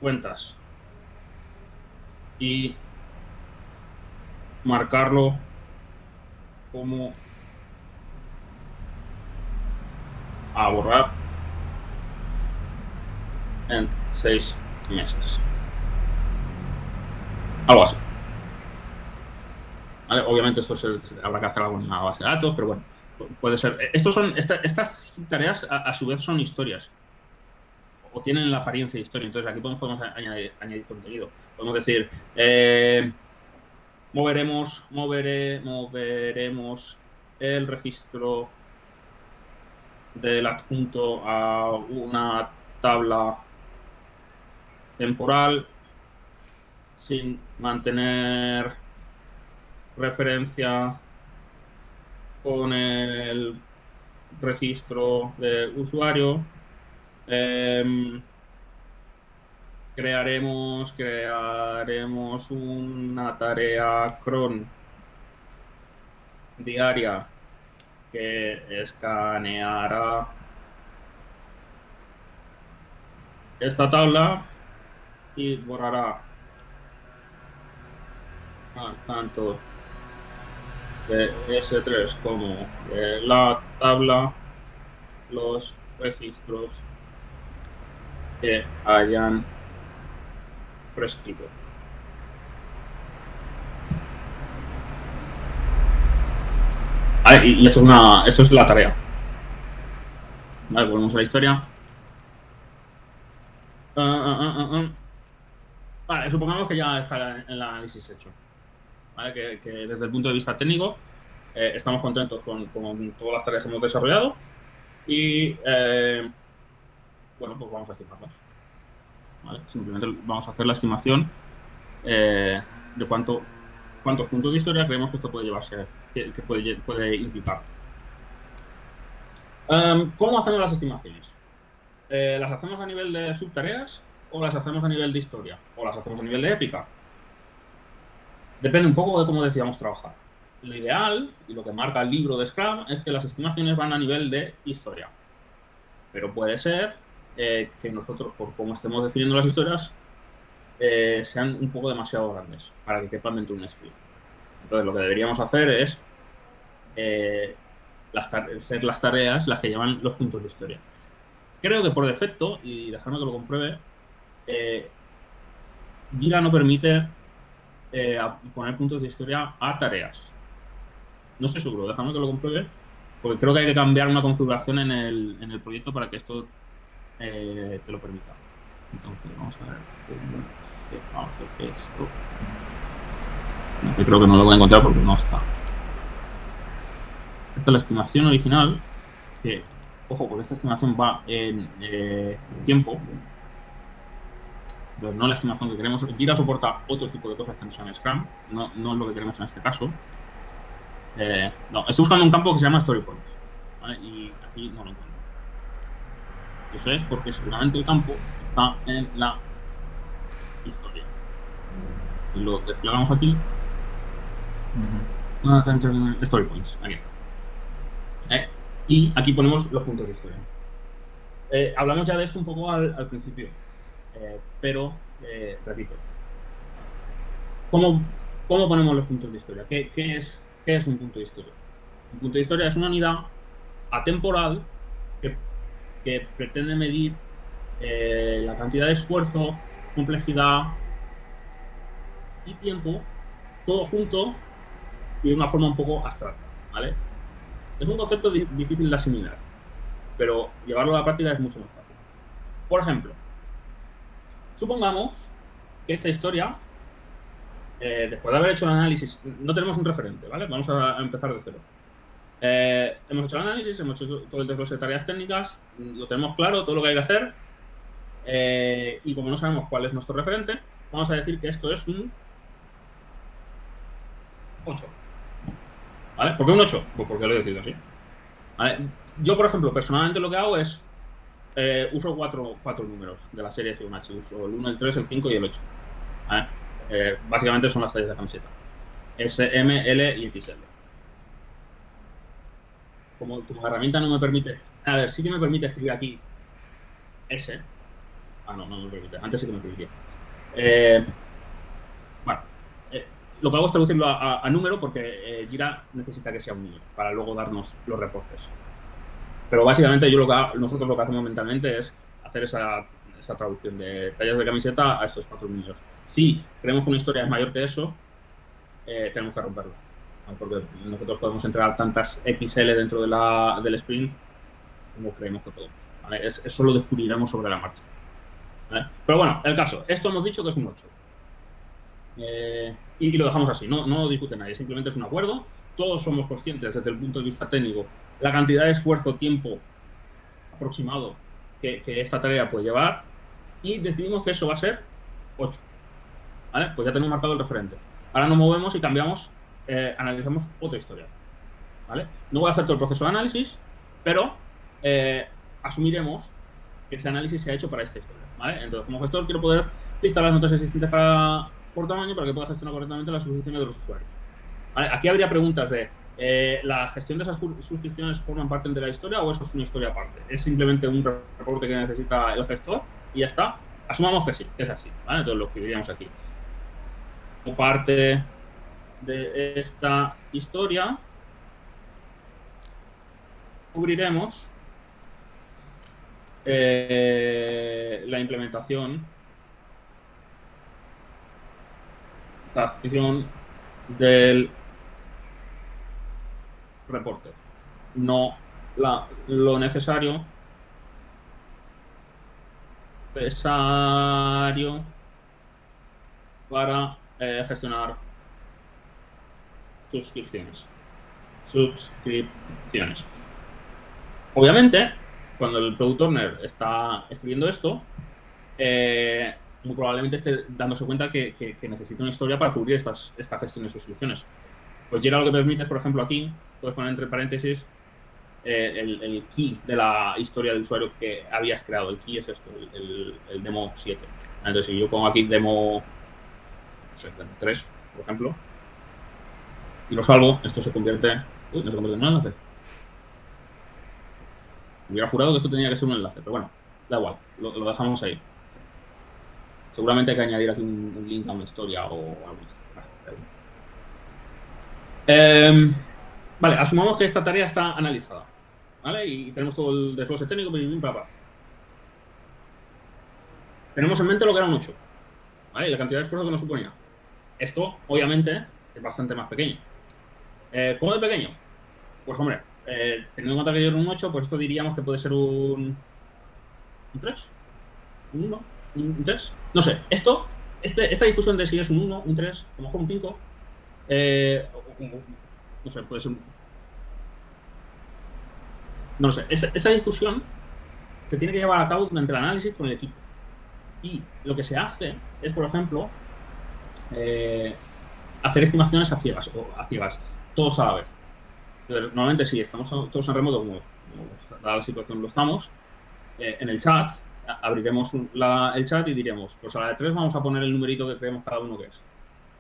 Speaker 1: cuentas y marcarlo como a borrar en 6 meses. Algo así. ¿Vale? Obviamente esto habrá que hacer algo en una base de datos, pero bueno, puede ser. Estas tareas a su vez son historias o tienen la apariencia de historia. Entonces aquí podemos añadir contenido. Podemos decir moveremos el registro del adjunto a una tabla temporal sin mantener referencia con el registro de usuario. Crearemos una tarea cron diaria que escaneará esta tabla y borrará tanto de S3 como de la tabla los registros que hayan prescrito. Y esto es la tarea. Vale, volvemos a la historia. Vale, supongamos que ya está el análisis hecho. ¿Vale? Que desde el punto de vista técnico estamos contentos con todas las tareas que hemos desarrollado y bueno, pues vamos a estimarlas. ¿Vale? Simplemente vamos a hacer la estimación de cuántos puntos de historia creemos que esto puede llevarse, que puede implicar. ¿Cómo hacemos las estimaciones? ¿Las hacemos a nivel de subtareas o las hacemos a nivel de historia? ¿O las hacemos a nivel de épica? Depende un poco de cómo decidamos trabajar. Lo ideal, y lo que marca el libro de Scrum, es que las estimaciones van a nivel de historia. Pero puede ser que nosotros, por cómo estemos definiendo las historias, sean un poco demasiado grandes para que quepan dentro de un sprint. Entonces, lo que deberíamos hacer es ser las tareas las que llevan los puntos de historia. Creo que por defecto, y dejadme que lo compruebe, Jira no permite poner puntos de historia a tareas. No estoy seguro, déjame que lo compruebe, porque creo que hay que cambiar una configuración en el proyecto para que esto te lo permita. Entonces, vamos a ver. Vamos a hacer esto. Yo creo que no lo voy a encontrar porque no está. esta es la estimación original, que, ojo, porque esta estimación va en tiempo, pero no la estimación que queremos. Jira soporta otro tipo de cosas que no sean Scrum, no es lo que queremos en este caso. No, estoy buscando un campo que se llama Story Points, ¿vale? Y aquí no lo encuentro. Eso es porque seguramente el campo está en la historia. Y lo desplegamos aquí. Story Points, aquí está. Y aquí ponemos los puntos de historia. Hablamos ya de esto un poco al principio, pero repito. ¿Cómo ponemos los puntos de historia? ¿Qué es un punto de historia? Un punto de historia es una unidad atemporal que pretende medir la cantidad de esfuerzo, complejidad y tiempo, todo junto y de una forma un poco abstracta, ¿vale? Es un concepto difícil de asimilar, pero llevarlo a la práctica es mucho más fácil. Por ejemplo, supongamos que esta historia, después de haber hecho el análisis, no tenemos un referente, ¿vale? Vamos a empezar de cero. Hemos hecho el análisis, hemos hecho todo el desglose de tareas técnicas, lo tenemos claro, todo lo que hay que hacer, y como no sabemos cuál es nuestro referente, vamos a decir que esto es un 8. ¿Vale? ¿Por qué un 8? Pues porque lo he decidido así. ¿Vale? Yo, por ejemplo, personalmente lo que hago es uso cuatro números de la serie Fibonacci. Uso el 1, el 3, el 5 y el 8. ¿Vale? Básicamente son las tallas de camiseta. S, M, L y XL. Como herramienta no me permite... A ver, sí que me permite escribir aquí S. No me permite. Antes sí que me permitía. Bueno. Lo que hago es traducirlo a número porque Jira necesita que sea un número para luego darnos los reportes. Pero básicamente nosotros lo que hacemos mentalmente es hacer esa traducción de tallas de camiseta a estos 4 números. Si creemos que una historia es mayor que eso, tenemos que romperlo. ¿No? Porque nosotros podemos entrar a tantas XL dentro del sprint como creemos que podemos. ¿Vale? Eso lo descubriremos sobre la marcha. ¿Vale? Pero bueno, el caso. Esto hemos dicho que es un 8. Y lo dejamos así, no discute nadie, simplemente es un acuerdo. Todos somos conscientes desde el punto de vista técnico la cantidad de esfuerzo, tiempo aproximado que esta tarea puede llevar y decidimos que eso va a ser 8. ¿Vale? Pues ya tenemos marcado el referente. Ahora nos movemos y cambiamos, analizamos otra historia. ¿Vale? No voy a hacer todo el proceso de análisis, pero asumiremos que ese análisis se ha hecho para esta historia. ¿Vale? Entonces, como gestor, quiero poder listar las notas existentes por tamaño para que pueda gestionar correctamente las suscripciones de los usuarios. ¿Vale? Aquí habría preguntas de ¿la gestión de esas suscripciones forman parte de la historia o eso es una historia aparte? ¿Es simplemente un reporte que necesita el gestor y ya está? Asumamos que sí, que es así, ¿vale? Entonces lo escribiríamos aquí. Como parte de esta historia cubriremos la implementación del reporte, no lo necesario para gestionar suscripciones. Obviamente, cuando el Product Owner está escribiendo esto, muy probablemente esté dándose cuenta que necesita una historia para cubrir esta gestión de suscripciones. Pues Jira lo que permite es, por ejemplo, aquí puedes poner entre paréntesis el key de la historia del usuario que habías creado. El key es esto, el demo 7. Entonces, si yo pongo aquí demo 3, por ejemplo, y lo salvo, esto se convierte... no se convierte en un enlace. Hubiera jurado que esto tenía que ser un enlace, pero bueno, da igual, lo dejamos ahí. Seguramente hay que añadir aquí un link a una historia o algo así. Vale, asumamos que esta tarea está analizada, ¿vale? Y tenemos todo el desglose técnico, tenemos en mente lo que era un 8, ¿vale? Y la cantidad de esfuerzo que nos suponía. Esto, obviamente, es bastante más pequeño. ¿Cómo de pequeño? Pues, hombre, teniendo en cuenta que yo era un 8, pues esto diríamos que puede ser un 3, un 1, un 3. No sé, esta discusión de si es un 1, un 3, a lo mejor un 5, no sé, puede ser No lo sé. Esa discusión se tiene que llevar a cabo durante el análisis con el equipo. Y lo que se hace es, por ejemplo, hacer estimaciones a ciegas, todos a la vez. Entonces, normalmente sí, estamos todos en remoto, como dada la situación lo estamos, en el chat, abriremos el chat y diremos, pues a la de 3 vamos a poner el numerito que creemos cada uno que es.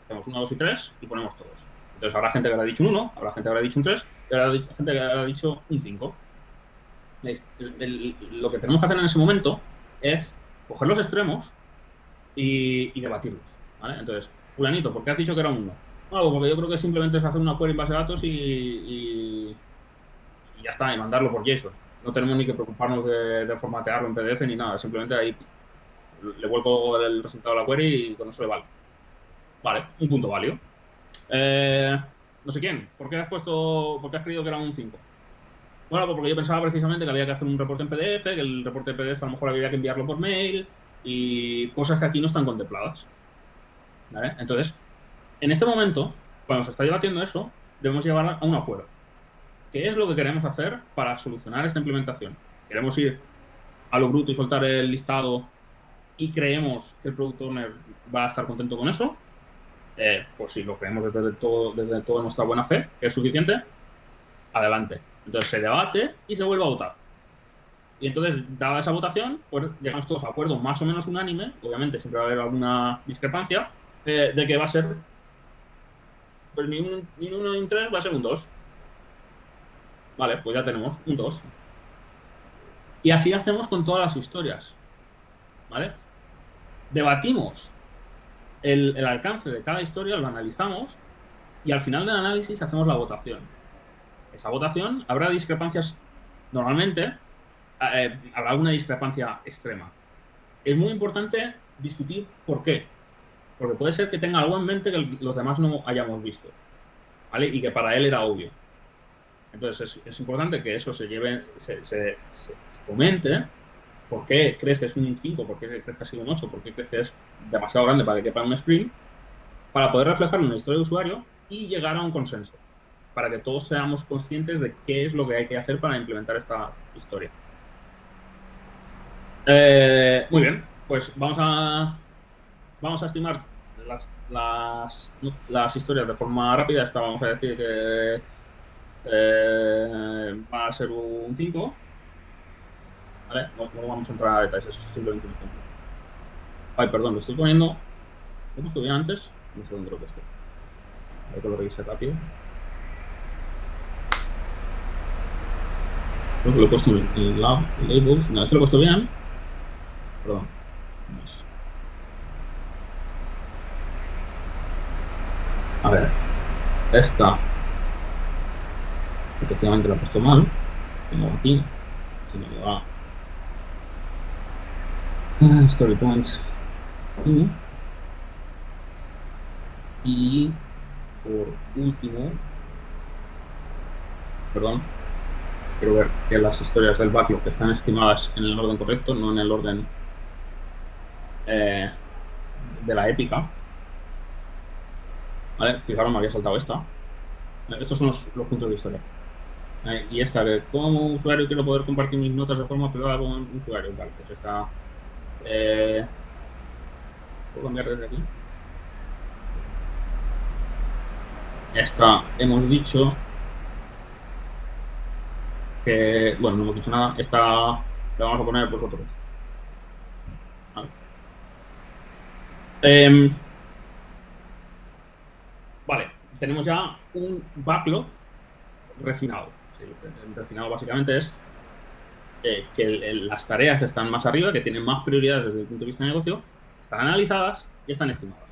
Speaker 1: Hacemos 1, 2 y 3 y ponemos todos. Entonces habrá gente que habrá dicho un 1, habrá gente que habrá dicho un 3 y habrá gente que habrá dicho un 5. Lo que tenemos que hacer en ese momento es coger los extremos y debatirlos, ¿vale? Entonces, fulanito, ¿por qué has dicho que era un 1? Bueno, porque yo creo que simplemente es hacer una query en base de datos y ya está, y mandarlo por JSON. No tenemos ni que preocuparnos de formatearlo en PDF ni nada, simplemente ahí le vuelvo el resultado a la query y con eso le vale. Vale, un punto válido. No sé quién, ¿por qué has creído que era un 5? Bueno, pues porque yo pensaba precisamente que había que hacer un reporte en PDF, que el reporte en PDF a lo mejor había que enviarlo por mail y cosas que aquí no están contempladas. ¿Vale? Entonces, en este momento, cuando se está debatiendo eso, debemos llevar a un acuerdo. ¿Qué es lo que queremos hacer para solucionar esta implementación? ¿Queremos ir a lo bruto y soltar el listado y creemos que el Product Owner va a estar contento con eso? Pues si lo creemos desde toda nuestra buena fe, que es suficiente, adelante. Entonces se debate y se vuelve a votar. Y entonces, dada esa votación, pues llegamos todos a acuerdo más o menos unánime, obviamente siempre va a haber alguna discrepancia, de que va a ser, pues ni un 1 ni un 3, va a ser un 2. Vale, pues ya tenemos un 2. Y así hacemos con todas las historias. ¿Vale? Debatimos el alcance de cada historia, lo analizamos y al final del análisis hacemos la votación. Esa votación habrá discrepancias, normalmente habrá alguna discrepancia extrema. Es muy importante discutir por qué. Porque puede ser que tenga algo en mente que los demás no hayamos visto, ¿vale? Y que para él era obvio. Entonces es importante que eso se lleve, se comente. ¿Por qué crees que es un 5? ¿Por qué crees que ha sido un 8? ¿Por qué crees que es demasiado grande para que quepa en un sprint? Para poder reflejarlo en la historia de usuario y llegar a un consenso. Para que todos seamos conscientes de qué es lo que hay que hacer para implementar esta historia. Muy bien, pues vamos a estimar las historias de forma rápida. Esta vamos a decir que va a ser un 5. ¿Vale? No vamos a entrar a detalles, es simplemente un ejemplo. Ay, perdón, lo estoy poniendo. ¿Lo he puesto bien antes? No sé dónde lo he puesto. A ver que lo revise rápido. Creo que lo he puesto en labels. Una vez que lo he puesto bien. Perdón. A ver. Esta. Efectivamente la he puesto mal. Tengo aquí. Si me lo da. Story points. Y por último, perdón, quiero ver que las historias del backlog están estimadas en el orden correcto, no en el orden de la épica. ¿Vale? Fijaros, me había saltado esta. Estos son los puntos de historia. Y esta, que como usuario quiero poder compartir mis notas de forma privada con un usuario. Vale, pues esta. ¿Puedo cambiar desde aquí? Esta hemos dicho que, bueno, no hemos dicho nada, esta la vamos a poner vosotros. Vale. Vale, tenemos ya un backlog refinado. Sí, el refinado básicamente es que las tareas que están más arriba, que tienen más prioridades desde el punto de vista de negocio, están analizadas y están estimadas.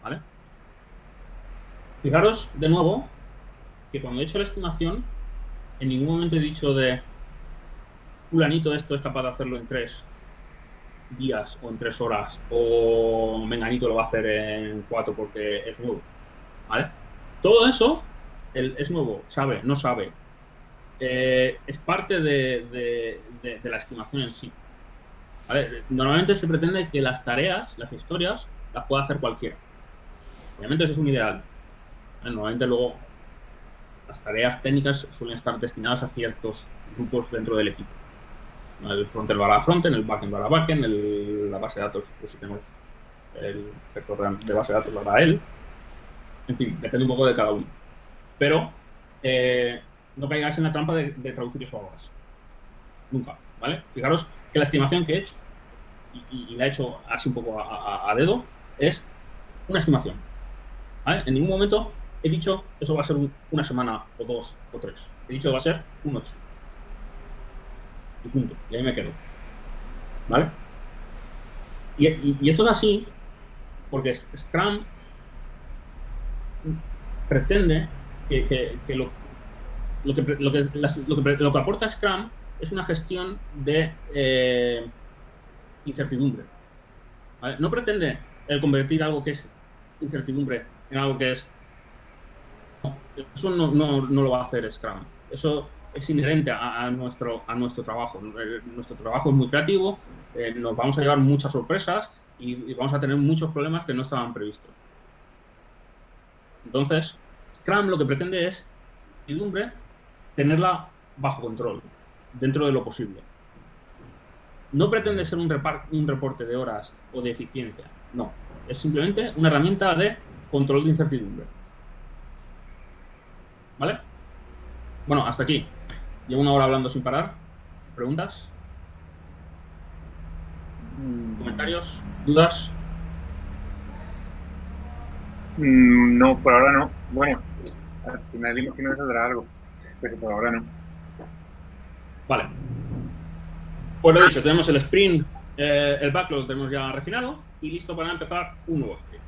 Speaker 1: ¿Vale? Fijaros, de nuevo, que cuando he hecho la estimación, en ningún momento he dicho de fulanito esto es capaz de hacerlo en 3 días o en 3 horas, o menganito lo va a hacer en 4 porque es nuevo. ¿Vale? Todo eso, es nuevo, sabe, no sabe. Es parte de la estimación en sí. ¿Vale? Normalmente se pretende que las tareas, las historias, las pueda hacer cualquiera. Obviamente eso es un ideal. Normalmente luego las tareas técnicas suelen estar destinadas a ciertos grupos dentro del equipo. El frontend va a frontend, el backend va a backend, la base de datos, pues si tenemos el gestor de base de datos, lo hará él. En fin, depende un poco de cada uno. Pero no caigáis en la trampa de traducir eso a horas. Nunca, ¿vale? Fijaros que la estimación que he hecho, y la he hecho así un poco a dedo, es una estimación. ¿Vale? En ningún momento he dicho eso va a ser una semana o 2 o 3. He dicho que va a ser un 8. Y punto. Y ahí me quedo. ¿Vale? Y esto es así porque Scrum pretende que lo que aporta Scrum es una gestión de incertidumbre. ¿Vale? No pretende convertir algo que es incertidumbre en algo que es... No, eso no lo va a hacer Scrum. Eso es inherente a nuestro trabajo. Nuestro trabajo es muy creativo, nos vamos a llevar muchas sorpresas y vamos a tener muchos problemas que no estaban previstos. Entonces, Scrum lo que pretende es incertidumbre, tenerla bajo control, dentro de lo posible. No pretende ser un reporte de horas o de eficiencia, no. Es simplemente una herramienta de control de incertidumbre. ¿Vale? Bueno, hasta aquí. Llevo una hora hablando sin parar. ¿Preguntas? ¿Comentarios? ¿Dudas?
Speaker 2: No, por ahora no. Bueno, al final imagino que saldrá algo, pero por ahora no.
Speaker 1: Vale. Pues lo dicho, tenemos el sprint, el backlog lo tenemos ya refinado y listo para empezar un nuevo sprint.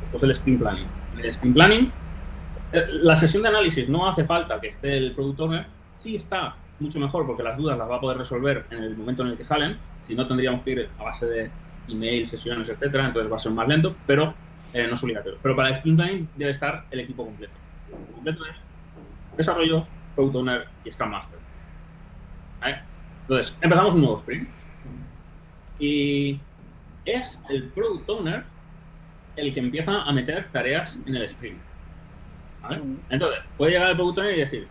Speaker 1: Esto es el sprint planning. En el sprint planning, la sesión de análisis no hace falta que esté el product owner, sí está mucho mejor porque las dudas las va a poder resolver en el momento en el que salen, si no tendríamos que ir a base de email, sesiones, etcétera, entonces va a ser más lento, pero no es obligatorio. Pero para el sprint planning debe estar el equipo completo. El completo es desarrollo, product owner y Scrum Master. ¿Vale? Entonces, empezamos un nuevo sprint. Y es el product owner el que empieza a meter tareas en el sprint. ¿Vale? Entonces, puede llegar el product owner y decir,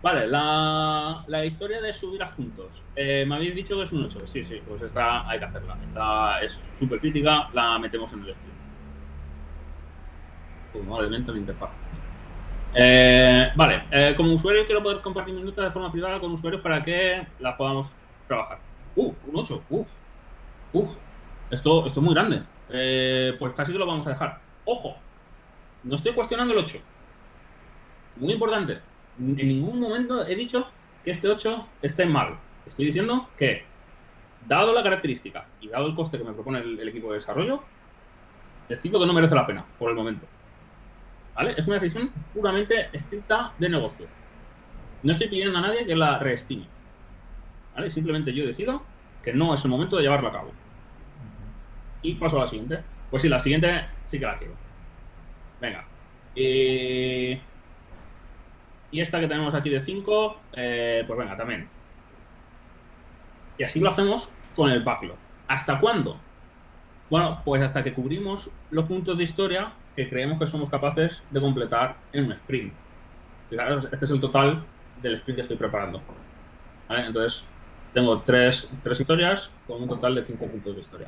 Speaker 1: vale, la historia de subir adjuntos. Me habéis dicho que es un 8. Sí, pues esta hay que hacerla. Esta es súper crítica, la metemos en el sprint. Como elemento de interfaz. Vale, como usuario quiero poder compartir mis notas de forma privada con usuarios para que las podamos trabajar. Un 8. Esto es muy grande. Pues casi que lo vamos a dejar. Ojo, no estoy cuestionando el 8. Muy importante. En ningún momento he dicho que este 8 esté mal. Estoy diciendo que, dado la característica y dado el coste que me propone el equipo de desarrollo, decido que no merece la pena por el momento. ¿Vale? Es una decisión puramente estricta de negocio. No estoy pidiendo a nadie que la reestime. ¿Vale? Simplemente yo decido que no es el momento de llevarlo a cabo. Y paso a la siguiente. Pues sí, la siguiente sí que la quiero. Venga. Y esta que tenemos aquí de 5, pues venga, también. Y así lo hacemos con el backlog. ¿Hasta cuándo? Bueno, pues hasta que cubrimos los puntos de historia que creemos que somos capaces de completar en un sprint. Fijaros, este es el total del sprint que estoy preparando. ¿Vale? Entonces, tengo tres historias con un total de 5 puntos de historia.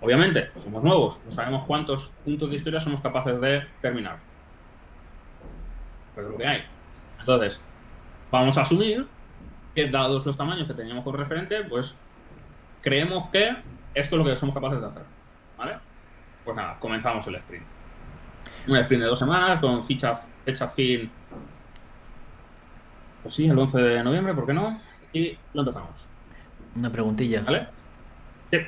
Speaker 1: Obviamente, somos nuevos, no sabemos cuántos puntos de historia somos capaces de terminar. Pero es lo que hay. Entonces, vamos a asumir que, dados los tamaños que teníamos como referente, pues creemos que esto es lo que somos capaces de hacer. ¿Vale? Pues nada, comenzamos el sprint. Un sprint de 2 semanas con fecha fin. Pues sí, el 11 de noviembre, ¿por qué no? Y lo empezamos.
Speaker 5: Una preguntilla.
Speaker 1: ¿Vale? Sí.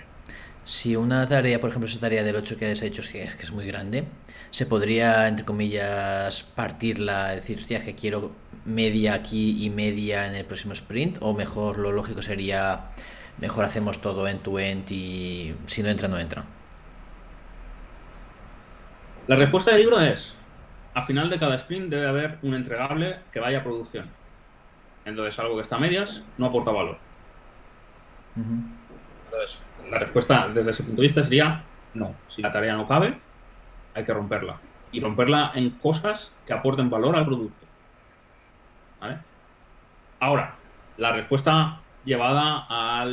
Speaker 5: Si una tarea, por ejemplo, esa tarea del 8 que has hecho, si es que es muy grande, ¿se podría, entre comillas, partirla, decir, hostia, que quiero media aquí y media en el próximo sprint? ¿O mejor lo lógico sería, mejor hacemos todo end-to-end y si no entra, no entra?
Speaker 1: La respuesta del libro es, al final de cada sprint debe haber un entregable que vaya a producción. Entonces, algo que está a medias no aporta valor. Entonces, la respuesta desde ese punto de vista sería no. Si la tarea no cabe, hay que romperla. y romperla en cosas que aporten valor al producto. ¿Vale? Ahora, la respuesta llevada a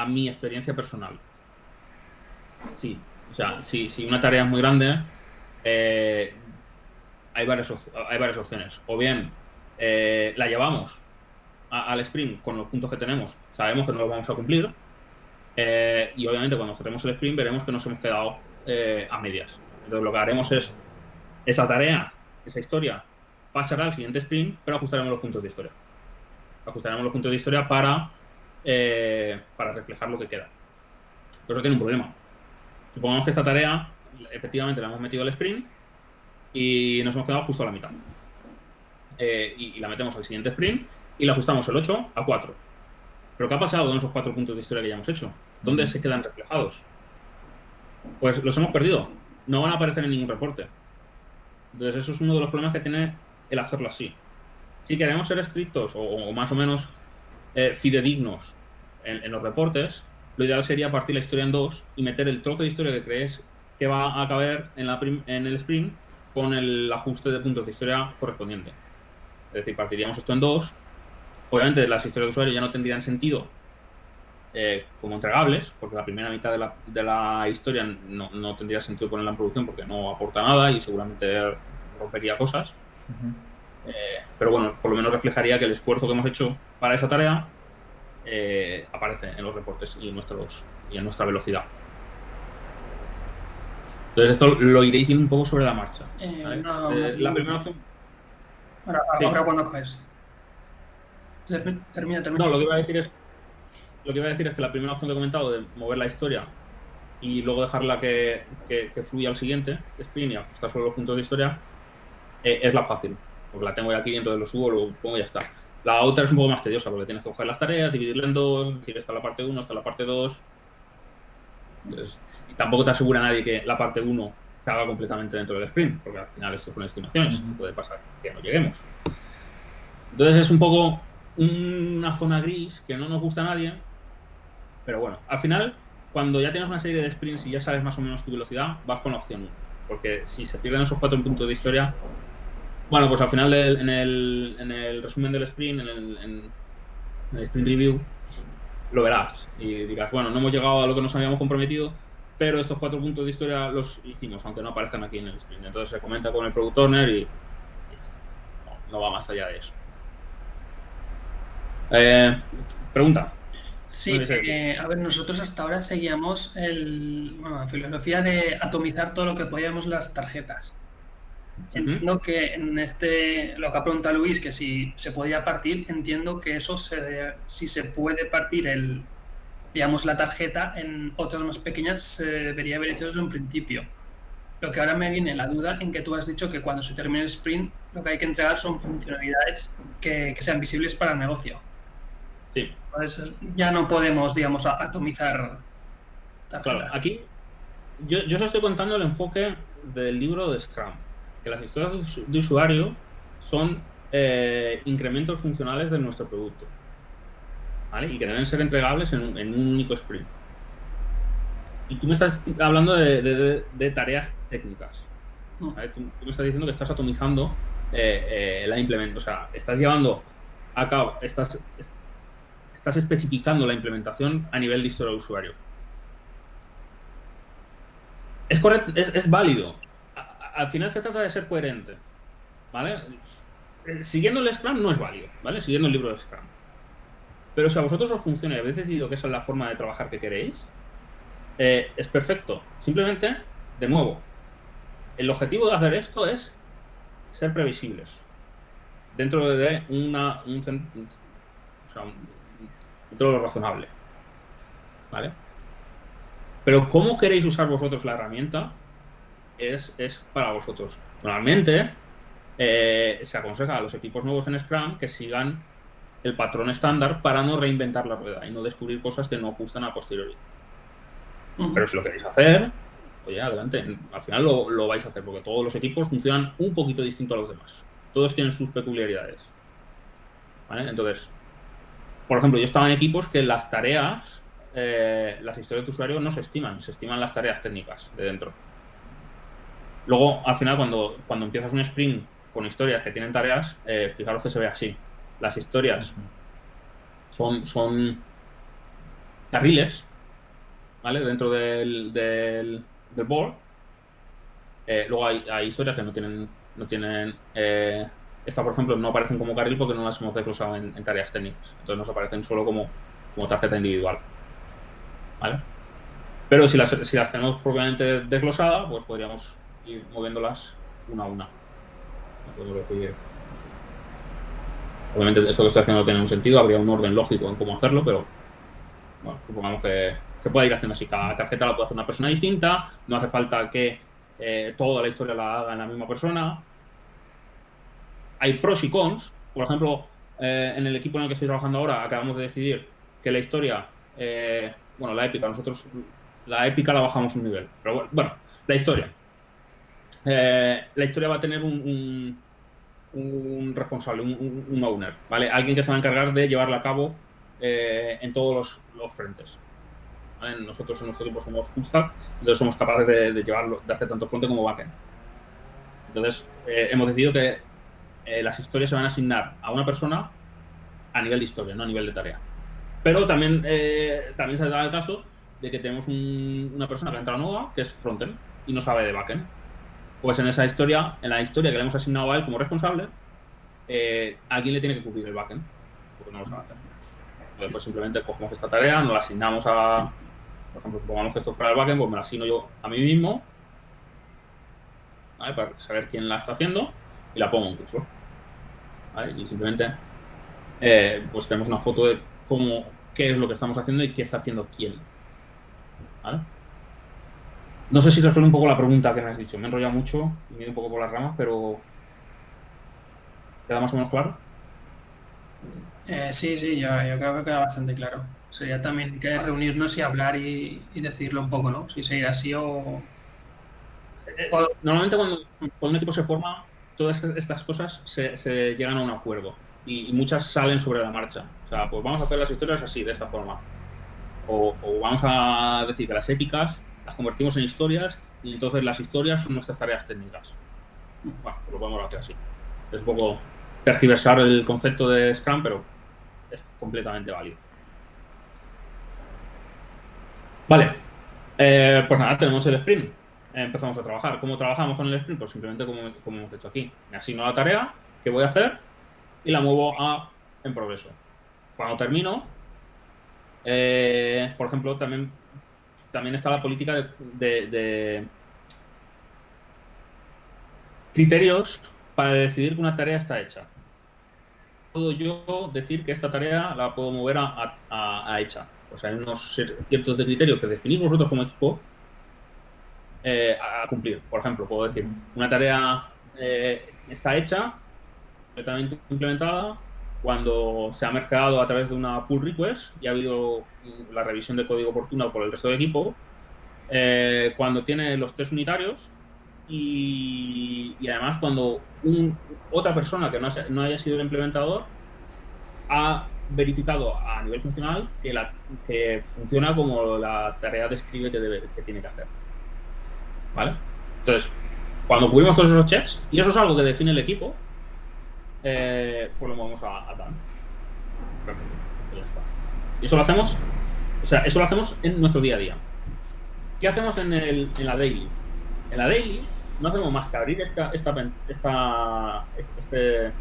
Speaker 1: mi experiencia personal. Sí, o sea, si una tarea es muy grande, hay varias opciones. O bien la llevamos al sprint con los puntos que tenemos, sabemos que no los vamos a cumplir, y obviamente cuando cerremos el sprint veremos que nos hemos quedado a medias. Entonces lo que haremos es esa tarea, esa historia, pasará al siguiente sprint, pero ajustaremos los puntos de historia. Ajustaremos los puntos de historia para reflejar lo que queda. Pero eso tiene un problema. Supongamos que esta tarea efectivamente la hemos metido al sprint y nos hemos quedado justo a la mitad. Y la metemos al siguiente sprint y la ajustamos el 8 a 4. ¿Pero qué ha pasado con esos 4 puntos de historia que ya hemos hecho? ¿Dónde se quedan reflejados? Pues los hemos perdido. No van a aparecer en ningún reporte. Entonces eso es uno de los problemas que tiene el hacerlo así. Si queremos ser estrictos o más o menos fidedignos en los reportes, lo ideal sería partir la historia en dos y meter el trozo de historia que crees que va a caber en el sprint con el ajuste de puntos de historia correspondiente. Es decir, partiríamos esto en dos. Obviamente las historias de usuario ya no tendrían sentido como entregables, porque la primera mitad de la historia no tendría sentido ponerla en producción porque no aporta nada y seguramente rompería cosas. Pero bueno, por lo menos reflejaría que el esfuerzo que hemos hecho para esa tarea aparece en los reportes y en nuestra velocidad. Entonces esto lo iréis viendo un poco sobre la marcha. La primera opción...
Speaker 3: Ahora cuando acabes. Termina.
Speaker 1: No, lo que iba a decir es que la primera opción que he comentado de mover la historia y luego dejarla que fluya al siguiente sprint y ajustar solo los puntos de historia es la fácil, porque la tengo ya aquí, entonces lo subo, lo pongo y ya está. La otra es un poco más tediosa porque tienes que coger las tareas, dividirla en dos, decir esta es la parte 1, esta es la parte 2. Entonces, y tampoco te asegura nadie que la parte 1 se haga completamente dentro del sprint, porque al final esto son estimaciones, puede pasar que no lleguemos. Entonces es un poco una zona gris que no nos gusta a nadie, pero bueno, al final, cuando ya tienes una serie de sprints y ya sabes más o menos tu velocidad, vas con la opción 1, porque si se pierden esos 4 puntos de historia, bueno, pues al final en el resumen del sprint, en el sprint review, lo verás y dirás, bueno, no hemos llegado a lo que nos habíamos comprometido, pero estos 4 puntos de historia los hicimos, aunque no aparezcan aquí en el sprint. Entonces se comenta con el product owner y no va más allá de eso. Pregunta.
Speaker 3: Sí, a ver, nosotros hasta ahora seguíamos la filosofía de atomizar todo lo que podíamos las tarjetas. Entiendo que lo que ha preguntado Luis, que si se podía partir, entiendo que eso si se puede partir digamos, la tarjeta en otras más pequeñas, se debería haber hecho desde un principio. Lo que ahora me viene la duda en que tú has dicho que cuando se termine el sprint, lo que hay que entregar son funcionalidades que sean visibles para el negocio.
Speaker 1: Sí.
Speaker 3: Entonces ya no podemos, digamos, atomizar tarjeta.
Speaker 1: Claro, aquí yo os estoy contando el enfoque del libro de Scrum, que las historias de usuario son incrementos funcionales de nuestro producto, ¿vale? Y que deben ser entregables en un único sprint. Y tú me estás hablando de tareas técnicas, ¿vale? Tú me estás diciendo que estás atomizando la implementación, o sea, estás llevando a cabo, estás especificando la implementación a nivel de historia de usuario. Es correcto, es válido. Al final se trata de ser coherente, ¿vale? Siguiendo el Scrum no es válido, ¿vale? Siguiendo el libro de Scrum. Pero si a vosotros os funciona y habéis decidido que esa es la forma de trabajar que queréis, es perfecto. Simplemente, de nuevo, el objetivo de hacer esto es ser previsibles dentro de dentro de lo razonable, ¿vale? Pero cómo queréis usar vosotros la herramienta es para vosotros. Normalmente se aconseja a los equipos nuevos en Scrum que sigan el patrón estándar para no reinventar la rueda y no descubrir cosas que no ajustan a posteriori. Pero si lo queréis hacer, oye, adelante. Al final lo vais a hacer porque todos los equipos funcionan un poquito distinto a los demás. Todos tienen sus peculiaridades, ¿vale? Entonces, por ejemplo, yo estaba en equipos que las tareas, las historias de usuario no se estiman las tareas técnicas de dentro. Luego, al final, cuando empiezas un sprint con historias que tienen tareas, fijaros que se ve así. Las historias son carriles, ¿vale? Dentro del board. Luego hay historias que no tienen esta, por ejemplo, no aparecen como carril porque no las hemos desglosado en tareas técnicas. Entonces nos aparecen solo como tarjeta individual, ¿vale? Pero si las tenemos propiamente desglosadas, pues podríamos ir moviéndolas una a una. Podemos decir, obviamente esto que estoy haciendo no tiene un sentido, habría un orden lógico en cómo hacerlo, pero bueno, supongamos que se puede ir haciendo así. Cada tarjeta la puede hacer una persona distinta, no hace falta que toda la historia la haga en la misma persona. Hay pros y cons. Por ejemplo, en el equipo en el que estoy trabajando ahora acabamos de decidir que la historia, la épica, nosotros la épica la bajamos un nivel. Pero bueno, la historia. La historia va a tener un responsable, un owner, ¿vale? Alguien que se va a encargar de llevarla a cabo en todos los frentes. ¿Vale? Nosotros en nuestro equipo somos full stack, entonces somos capaces de llevarlo, de hacer tanto front como backend. Entonces, hemos decidido que las historias se van a asignar a una persona a nivel de historia, no a nivel de tarea. Pero también se da el caso de que tenemos una persona que entra nueva, que es frontend, y no sabe de backend. Pues en la historia que le hemos asignado a él como responsable, alguien le tiene que cubrir el backend, porque no lo sabe hacer. Entonces, pues simplemente cogemos esta tarea, nos la asignamos por ejemplo, supongamos que esto fuera el backend, pues me la asigno yo a mí mismo, ¿vale? Para saber quién la está haciendo, y la pongo en curso, ¿vale? Y simplemente pues tenemos una foto de qué es lo que estamos haciendo y qué está haciendo quién, ¿vale? No sé si resuelve un poco la pregunta que me has dicho. Me he enrollado mucho y me he ido un poco por las ramas, pero ¿queda más o menos claro?
Speaker 3: Sí, yo creo que queda bastante claro. Sería también que reunirnos y hablar y decidirlo un poco, ¿no? Si seguir así o...
Speaker 1: Normalmente cuando un equipo se forma, todas estas cosas se llegan a un acuerdo y muchas salen sobre la marcha. O sea, pues vamos a hacer las historias así, de esta forma. O vamos a decir que las épicas las convertimos en historias y entonces las historias son nuestras tareas técnicas. Bueno, pues lo podemos hacer así. Es un poco tergiversar el concepto de Scrum, pero es completamente válido. Vale, pues nada, tenemos el sprint. Empezamos a trabajar. ¿Cómo trabajamos con el sprint? Pues simplemente como hemos hecho aquí. Me asigno la tarea que voy a hacer y la muevo en progreso. Cuando termino, por ejemplo, también está la política de criterios para decidir que una tarea está hecha. Puedo yo decir que esta tarea la puedo mover a hecha. Pues hay unos ciertos de criterios que definís vosotros como equipo a cumplir. Por ejemplo, puedo decir, una tarea está hecha, completamente implementada, cuando se ha mergeado a través de una pull request y ha habido la revisión de código oportuna por el resto del equipo, cuando tiene los test unitarios y además cuando otra persona que no haya sido el implementador ha verificado a nivel funcional que funciona como la tarea describe que tiene que hacer. ¿Vale? Entonces, cuando cubrimos todos esos checks, y eso es algo que define el equipo, pues lo movemos a done. Perfecto. Ya está. Y eso lo hacemos en nuestro día a día. ¿Qué hacemos en la daily? En la daily no hacemos más que abrir este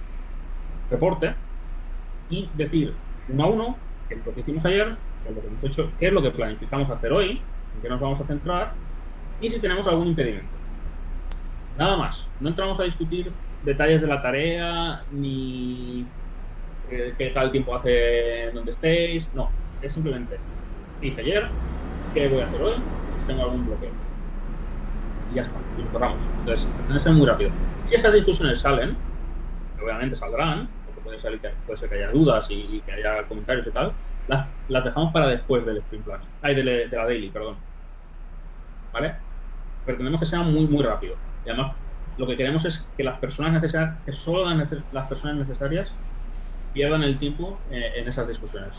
Speaker 1: reporte y decir uno a uno qué es lo que hicimos ayer, qué es lo que hemos hecho, qué es lo que planificamos hacer hoy, en qué nos vamos a centrar y si tenemos algún impedimento. Nada más. No entramos a discutir detalles de la tarea ni qué tal tiempo hace donde estéis. No, es simplemente ¿qué hice ayer? ¿Qué voy a hacer hoy? ¿Tengo algún bloqueo? Y ya está, y lo cerramos. Entonces, tiene que ser muy rápido. Si esas discusiones salen, obviamente saldrán, porque puede ser que haya dudas y que haya comentarios y tal, las dejamos para después del sprint planning. De la daily, perdón. ¿Vale? Pretendemos que sea muy, muy rápido. Y además, lo que queremos es que las personas necesarias, que solo las personas necesarias pierdan el tiempo en esas discusiones.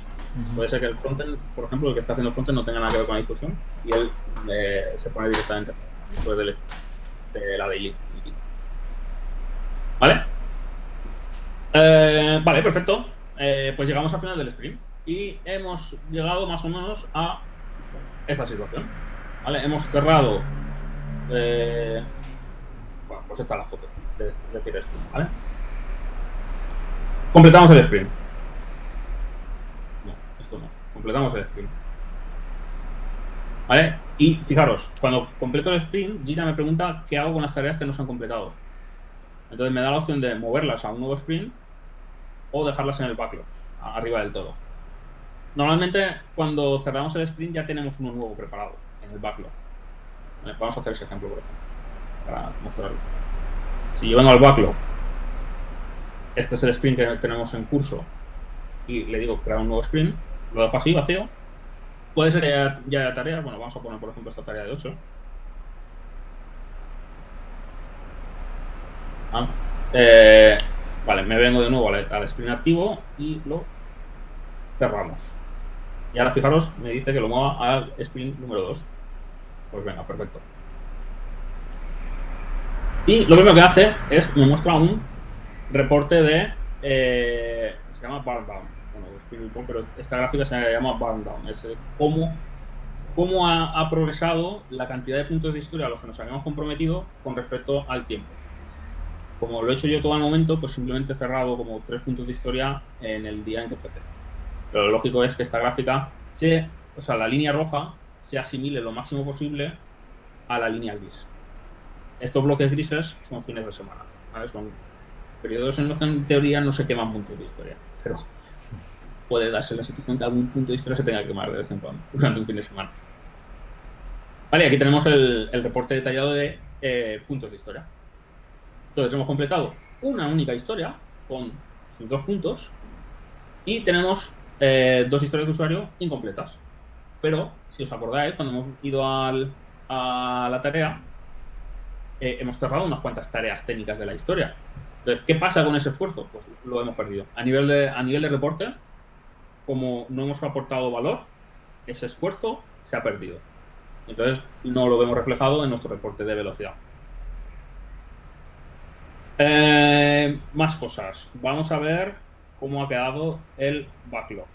Speaker 1: Puede ser que el frontend, por ejemplo, el que está haciendo el frontend no tenga nada que ver con la discusión y él se pone directamente después del de la daily. ¿Vale? Vale, perfecto. Pues llegamos al final del sprint y hemos llegado más o menos a esta situación. ¿Vale? Hemos cerrado. Bueno, pues esta es la foto de decir esto, ¿vale? Completamos el sprint. No, esto no. Completamos el sprint. ¿Vale? Y fijaros, cuando completo el sprint, Gira me pregunta qué hago con las tareas que no se han completado. Entonces me da la opción de moverlas a un nuevo sprint o dejarlas en el backlog, arriba del todo. Normalmente, cuando cerramos el sprint ya tenemos uno nuevo preparado en el backlog. ¿Vale? Vamos a hacer ese ejemplo, por ejemplo, para mostrarlo. Si yo vengo al backlog, este es el sprint que tenemos en curso y le digo crear un nuevo sprint, lo dejo así, vacío. Puede ser ya de tareas. Bueno, vamos a poner, por ejemplo, esta tarea de 8. Vale, me vengo de nuevo al sprint activo y lo cerramos. Y ahora fijaros, me dice que lo mueva al sprint número 2. Pues venga, perfecto. Y lo primero que hace es me muestra un reporte de se llama burn down. Bueno, sprint report, pero esta gráfica se llama burn down. Es cómo ha progresado la cantidad de puntos de historia a los que nos habíamos comprometido con respecto al tiempo. Como lo he hecho yo todo al momento, pues simplemente he cerrado como 3 puntos de historia en el día en que empecé. Pero lo lógico es que esta gráfica, o sea, la línea roja se asimile lo máximo posible a la línea gris. Estos bloques grises son fines de semana, ¿vale? Son periodos en los que en teoría no se queman puntos de historia, pero puede darse la situación que algún punto de historia se tenga que quemar de vez en cuando durante un fin de semana. Vale, aquí tenemos el reporte detallado de puntos de historia. Entonces hemos completado una única historia con sus 2 puntos y tenemos 2 historias de usuario incompletas. Pero, si os acordáis, cuando hemos ido a la tarea, hemos cerrado unas cuantas tareas técnicas de la historia. Entonces, ¿qué pasa con ese esfuerzo? Pues lo hemos perdido. A nivel de reporte, como no hemos aportado valor, ese esfuerzo se ha perdido. Entonces, no lo vemos reflejado en nuestro reporte de velocidad. Más cosas. Vamos a ver cómo ha quedado el backlog.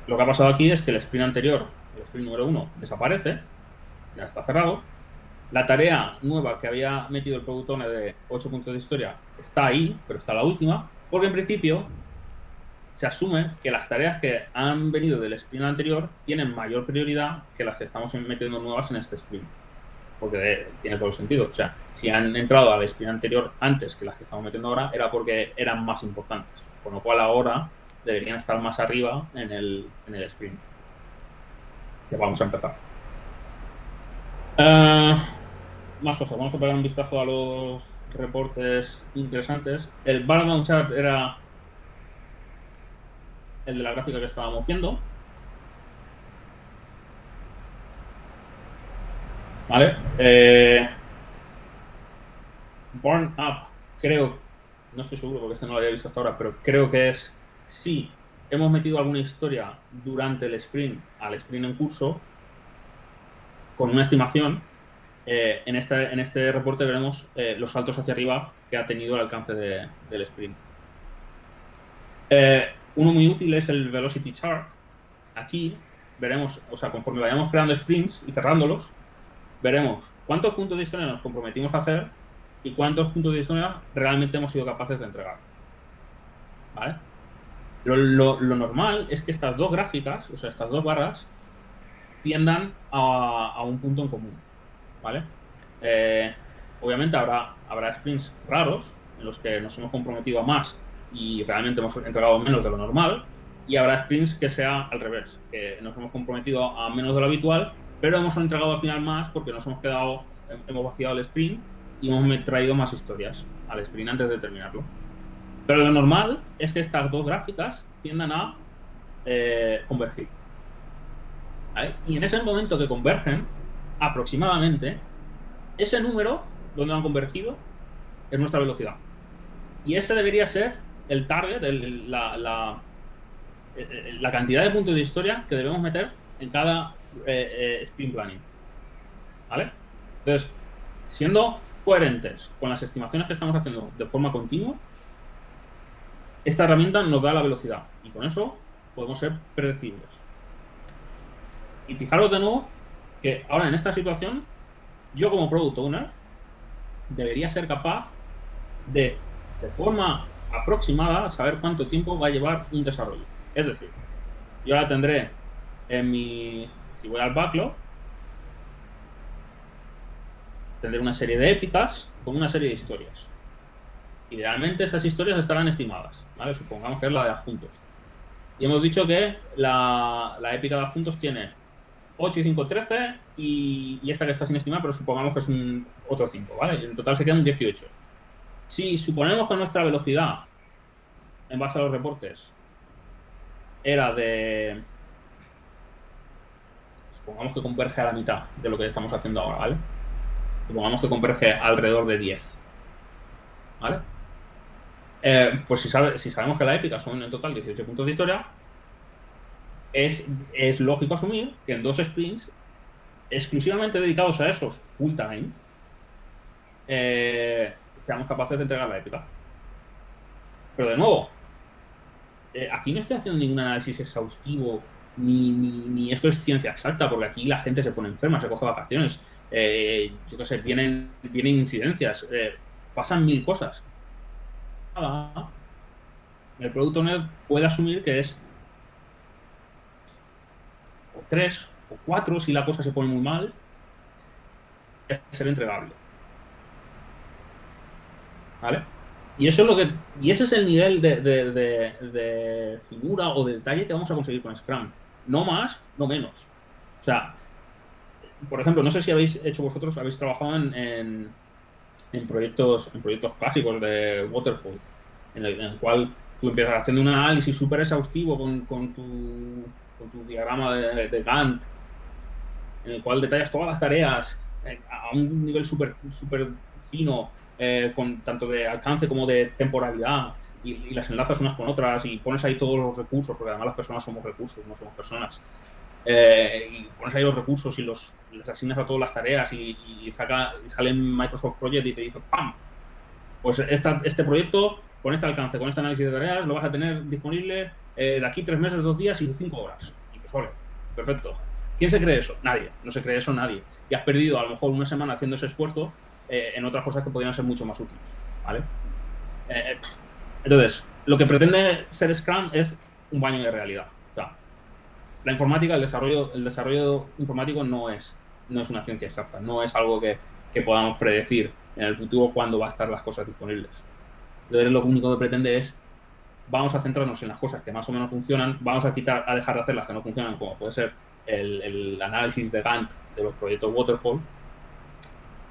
Speaker 1: Lo que ha pasado aquí es que el sprint anterior, el sprint número 1, desaparece. Ya está cerrado. La tarea nueva que había metido el Product Owner de 8 puntos de historia está ahí, pero está la última, porque en principio se asume que las tareas que han venido del sprint anterior tienen mayor prioridad que las que estamos metiendo nuevas en este sprint. Porque tiene todo el sentido. O sea, si han entrado al sprint anterior antes que las que estamos metiendo ahora, era porque eran más importantes. Con lo cual ahora deberían estar más arriba en el sprint. Ya vamos a empezar. Más cosas. Vamos a pegar un vistazo a los reportes interesantes. El burn down chart era el de la gráfica que estábamos viendo. ¿Vale? Burn up, creo, no estoy seguro porque este no lo había visto hasta ahora, pero creo que es si hemos metido alguna historia durante el sprint al sprint en curso con una estimación. En este reporte veremos los saltos hacia arriba que ha tenido el alcance del sprint. Uno muy útil es el velocity chart. Aquí veremos, o sea, conforme vayamos creando sprints y cerrándolos, veremos cuántos puntos de historia nos comprometimos a hacer y cuántos puntos de historia realmente hemos sido capaces de entregar. ¿Vale? Lo normal es que estas 2 gráficas, o sea, estas 2 barras, tiendan a un punto en común. ¿Vale? Obviamente habrá sprints raros en los que nos hemos comprometido a más y realmente hemos entregado menos de lo normal, y habrá sprints que sea al revés, que nos hemos comprometido a menos de lo habitual, pero hemos entregado al final más porque hemos vaciado el sprint y hemos traído más historias al sprint antes de terminarlo. Pero lo normal es que estas 2 gráficas tiendan a convergir. ¿Vale? Y en ese momento que convergen, aproximadamente, ese número donde han convergido es nuestra velocidad. Y ese debería ser el target, la cantidad de puntos de historia que debemos meter en cada sprint planning. ¿Vale? Entonces, siendo coherentes con las estimaciones que estamos haciendo de forma continua, esta herramienta nos da la velocidad y con eso podemos ser predecibles. Y fijaros de nuevo que ahora en esta situación, yo como Product Owner debería ser capaz de forma aproximada, saber cuánto tiempo va a llevar un desarrollo. Es decir, yo ahora tendré si voy al backlog, tendré una serie de épicas con una serie de historias. Idealmente esas historias estarán estimadas, ¿vale? Supongamos que es la de adjuntos. Y hemos dicho que la épica de adjuntos tiene 8 y 5, 13 y esta que está sin estimar, pero supongamos que es un otro 5, ¿vale? En total se quedan 18. Si suponemos que nuestra velocidad, en base a los reportes, era de... Supongamos que converge a la mitad de lo que estamos haciendo ahora, ¿vale? Supongamos que converge alrededor de 10, ¿vale? Pues si sabemos que la épica son en total 18 puntos de historia, es lógico asumir que en 2 sprints exclusivamente dedicados a esos full time seamos capaces de entregar la épica. Pero de nuevo, aquí no estoy haciendo ningún análisis exhaustivo ni esto es ciencia exacta, porque aquí la gente se pone enferma, se coge vacaciones, yo qué sé, vienen incidencias, pasan 1000 cosas. El Product Owner puede asumir que es o 3 o 4 si la cosa se pone muy mal, es ser entregable. ¿Vale? Y eso es ese es el nivel de figura o de detalle que vamos a conseguir con Scrum. No más, no menos. O sea, por ejemplo, no sé si habéis trabajado en proyectos clásicos de Waterfall, en el cual tú empiezas haciendo un análisis súper exhaustivo con tu diagrama de Gantt, en el cual detallas todas las tareas a un nivel súper fino, con tanto de alcance como de temporalidad, y las enlazas unas con otras y pones ahí todos los recursos, porque además las personas somos recursos, no somos personas. Y pones ahí los recursos y les asignas a todas las tareas y sale en Microsoft Project y te dice ¡pam! Pues este proyecto, con este alcance, con este análisis de tareas, lo vas a tener disponible de aquí 3 meses, 2 días y 5 horas. Y pues vale, perfecto. ¿Quién se cree eso? Nadie. No se cree eso nadie. Y has perdido a lo mejor una semana haciendo ese esfuerzo en otras cosas que podrían ser mucho más útiles. ¿Vale? Entonces, lo que pretende ser Scrum es un baño de realidad. O sea, la informática, el desarrollo informático no es una ciencia exacta, no es algo que podamos predecir en el futuro cuándo va a estar las cosas disponibles. Entonces lo único que pretende es, vamos a centrarnos en las cosas que más o menos funcionan, vamos a dejar de hacer las que no funcionan, como puede ser el análisis de Gantt de los proyectos Waterfall,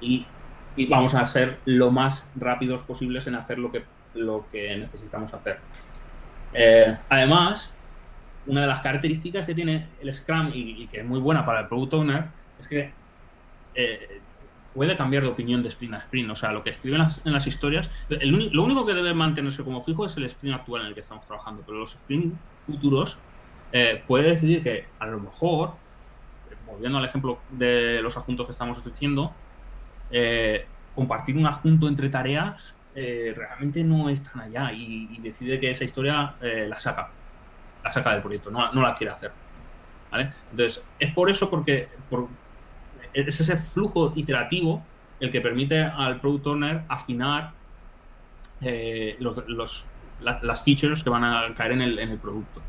Speaker 1: y vamos a ser lo más rápidos posibles en hacer lo que necesitamos hacer. Además, una de las características que tiene el Scrum y que es muy buena para el Product Owner es que puede cambiar de opinión de sprint a sprint. O sea, lo que escriben en las historias, lo único que debe mantenerse como fijo es el sprint actual en el que estamos trabajando, pero los sprints futuros puede decidir que a lo mejor, volviendo al ejemplo de los adjuntos que estamos diciendo, compartir un adjunto entre tareas realmente no es tan allá y decide que esa historia la saca del proyecto, no la quiere hacer, ¿vale? Entonces, es por eso porque es ese flujo iterativo el que permite al Product Owner afinar las features que van a caer en el producto,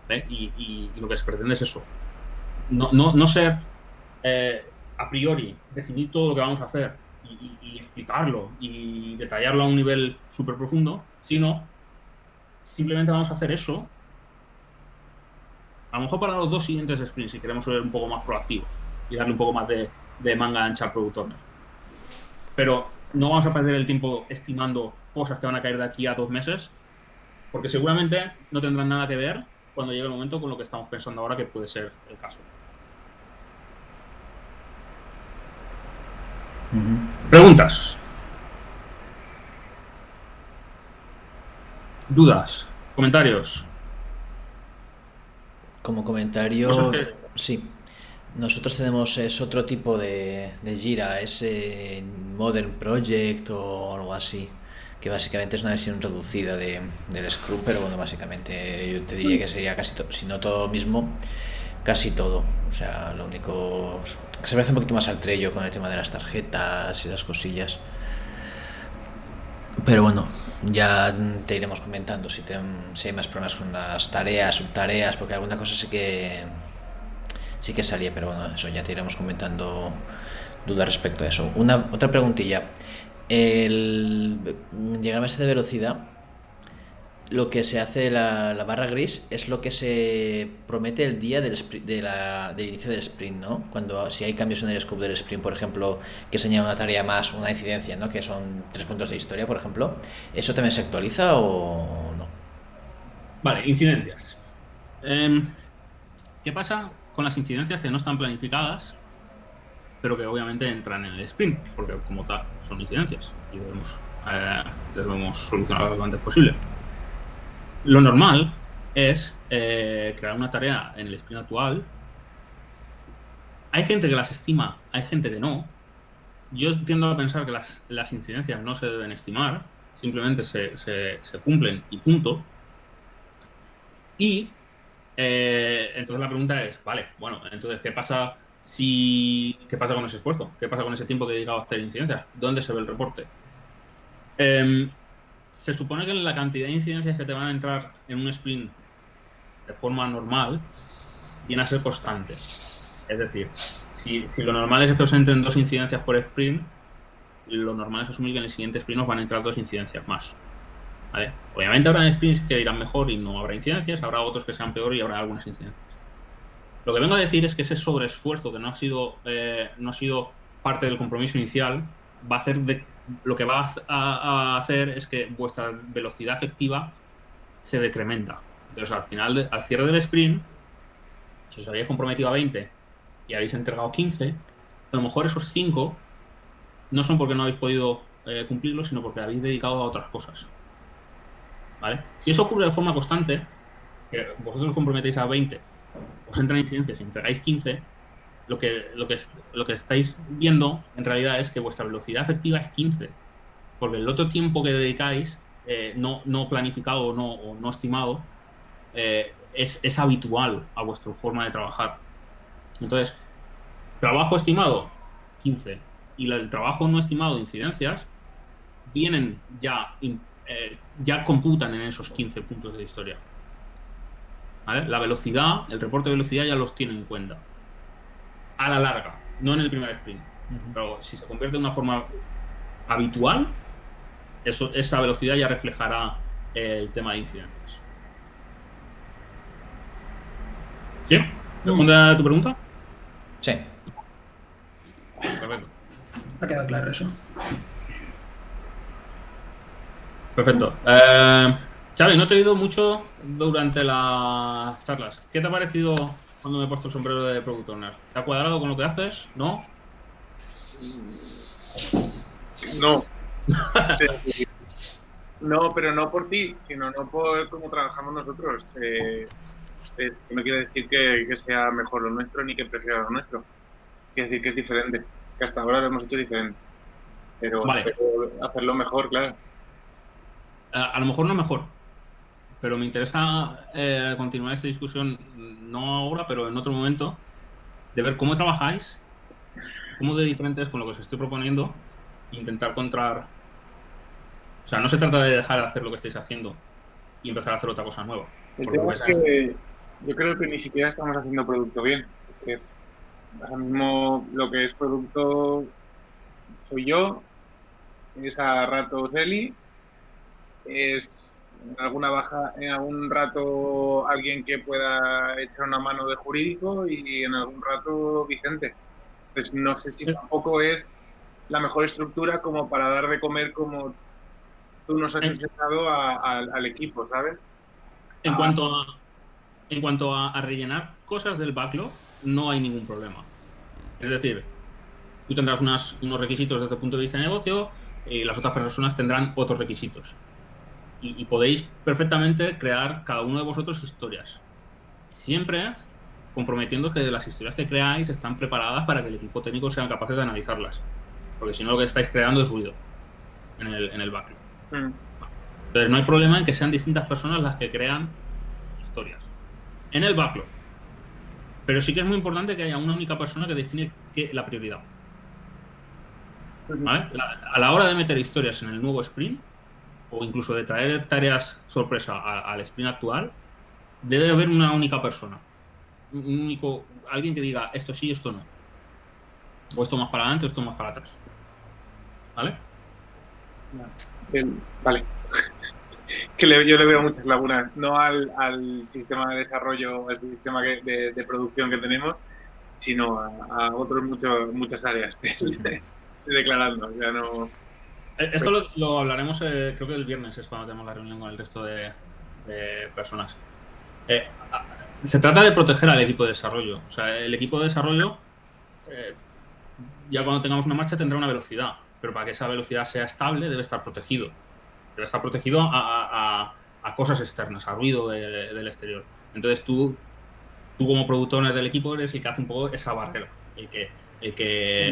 Speaker 1: ¿vale? Y lo que se pretende es eso, no ser a priori, definir todo lo que vamos a hacer y explicarlo y detallarlo a un nivel súper profundo, sino simplemente vamos a hacer eso, a lo mejor para los 2 siguientes sprints, si queremos ser un poco más proactivos y darle un poco más de manga ancha al Product Owner. Pero no vamos a perder el tiempo estimando cosas que van a caer de aquí a 2 meses, porque seguramente no tendrán nada que ver cuando llegue el momento con lo que estamos pensando ahora, que puede ser el caso. ¿Preguntas? ¿Dudas? ¿Comentarios?
Speaker 5: Como comentario, sí. Nosotros tenemos es otro tipo de Jira, es Modern Project o algo así, que básicamente es una versión reducida del Scrum, pero bueno, básicamente yo te diría que sería casi todo, si no todo lo mismo, casi todo. O sea, lo único que se parece un poquito más al Trello con el tema de las tarjetas y las cosillas. Pero bueno, ya te iremos comentando si hay más problemas con las tareas, subtareas, porque alguna cosa sí que salía, pero bueno, eso ya te iremos comentando dudas respecto a eso. Otra preguntilla. El diagrama de velocidad, lo que se hace la barra gris es lo que se promete el día del inicio del sprint, ¿no? Si hay cambios en el scope del sprint, por ejemplo, que se añade una tarea más, una incidencia, ¿no? Que son 3 puntos de historia, por ejemplo. ¿Eso también se actualiza o no?
Speaker 1: Vale, incidencias. ¿Qué pasa con las incidencias que no están planificadas, pero que obviamente entran en el sprint? Porque como tal son incidencias y debemos solucionarlas lo antes posible. Lo normal es crear una tarea en el sprint actual. Hay gente que las estima, hay gente que no. Yo tiendo a pensar que las incidencias no se deben estimar, simplemente se cumplen y punto. Y entonces la pregunta es, vale, bueno, entonces ¿qué pasa con ese esfuerzo? ¿Qué pasa con ese tiempo que he dedicado a hacer incidencias? ¿Dónde se ve el reporte? Se supone que la cantidad de incidencias que te van a entrar en un sprint de forma normal viene a ser constante. Es decir, si lo normal es que os entren 2 incidencias por sprint, lo normal es asumir que en el siguiente sprint nos van a entrar 2 incidencias más. ¿Vale? Obviamente habrá sprints que irán mejor y no habrá incidencias, habrá otros que sean peor y habrá algunas incidencias. Lo que vengo a decir es que ese sobreesfuerzo que no ha sido parte del compromiso inicial va a hacer lo que va a hacer es que vuestra velocidad efectiva se decrementa. Entonces, al final, al cierre del sprint, si os habéis comprometido a 20 y habéis entregado 15, a lo mejor esos 5 no son porque no habéis podido cumplirlo, sino porque habéis dedicado a otras cosas. ¿Vale? Si eso ocurre de forma constante, que vosotros os comprometéis a 20, os entran incidencias y entregáis 15, lo que estáis viendo en realidad es que vuestra velocidad efectiva es 15, porque el otro tiempo que dedicáis, no planificado o no estimado, es habitual a vuestra forma de trabajar. Entonces, trabajo estimado, 15, y el trabajo no estimado de incidencias vienen ya computan en esos 15 puntos de historia. ¿Vale? La velocidad, el reporte de velocidad ya los tiene en cuenta. A la larga, no en el primer sprint. Pero si se convierte en una forma habitual, esa velocidad ya reflejará el tema de incidencias. ¿Sí? ¿Responde a tu pregunta?
Speaker 5: Sí.
Speaker 1: Perfecto.
Speaker 3: Ha quedado claro eso.
Speaker 1: Perfecto. Xavi, no te he oído mucho durante las charlas. ¿Qué te ha parecido cuando me he puesto el sombrero de Product Owner? ¿Te ha cuadrado con lo que haces? ¿No?
Speaker 2: No. No, pero no por ti, sino no por cómo trabajamos nosotros. No quiere decir que sea mejor lo nuestro ni que prefiera lo nuestro. Quiere decir que es diferente. Que hasta ahora lo hemos hecho diferente. Pero,
Speaker 1: Vale.
Speaker 2: pero hacerlo mejor, claro.
Speaker 1: A lo mejor no mejor, pero me interesa continuar esta discusión, no ahora, pero en otro momento, de ver cómo trabajáis, cómo de diferentes con lo que os estoy proponiendo, e intentar encontrar... O sea, no se trata de dejar de hacer lo que estáis haciendo y empezar a hacer otra cosa nueva.
Speaker 2: El tema es que yo creo que ni siquiera estamos haciendo producto bien. Porque ahora mismo lo que es producto soy yo, es a ratos Eli, es en algún rato alguien que pueda echar una mano de jurídico y en algún rato Vicente. Entonces no sé si tampoco es la mejor estructura como para dar de comer como tú nos has enseñado al equipo, ¿sabes?
Speaker 1: En cuanto a rellenar cosas del backlog, no hay ningún problema. Es decir, tú tendrás unos requisitos desde el punto de vista de negocio y las otras personas tendrán otros requisitos. Y podéis perfectamente crear cada uno de vosotros historias. Siempre comprometiendo que las historias que creáis están preparadas para que el equipo técnico sea capaz de analizarlas. Porque si no, lo que estáis creando es ruido en el backlog. Entonces no hay problema en que sean distintas personas las que crean historias en el backlog. Pero sí que es muy importante que haya una única persona que define la prioridad. ¿Vale? A la hora de meter historias en el nuevo sprint, o incluso de traer tareas sorpresa al sprint actual, debe haber una única persona. Alguien que diga esto sí, esto no. O esto más para adelante, o esto más para atrás. ¿Vale?
Speaker 2: Vale. Que yo le veo muchas lagunas, no al sistema de desarrollo, al sistema de producción que tenemos, sino a otros muchas áreas declarando. Ya no...
Speaker 1: Esto lo hablaremos, creo que el viernes es cuando tenemos la reunión con el resto de personas. Se trata de proteger al equipo de desarrollo. O sea, el equipo de desarrollo, ya cuando tengamos una marcha, tendrá una velocidad. Pero para que esa velocidad sea estable, debe estar protegido. Debe estar protegido a cosas externas, a ruido del exterior. Entonces tú como productor del equipo eres el que hace un poco esa barrera, el que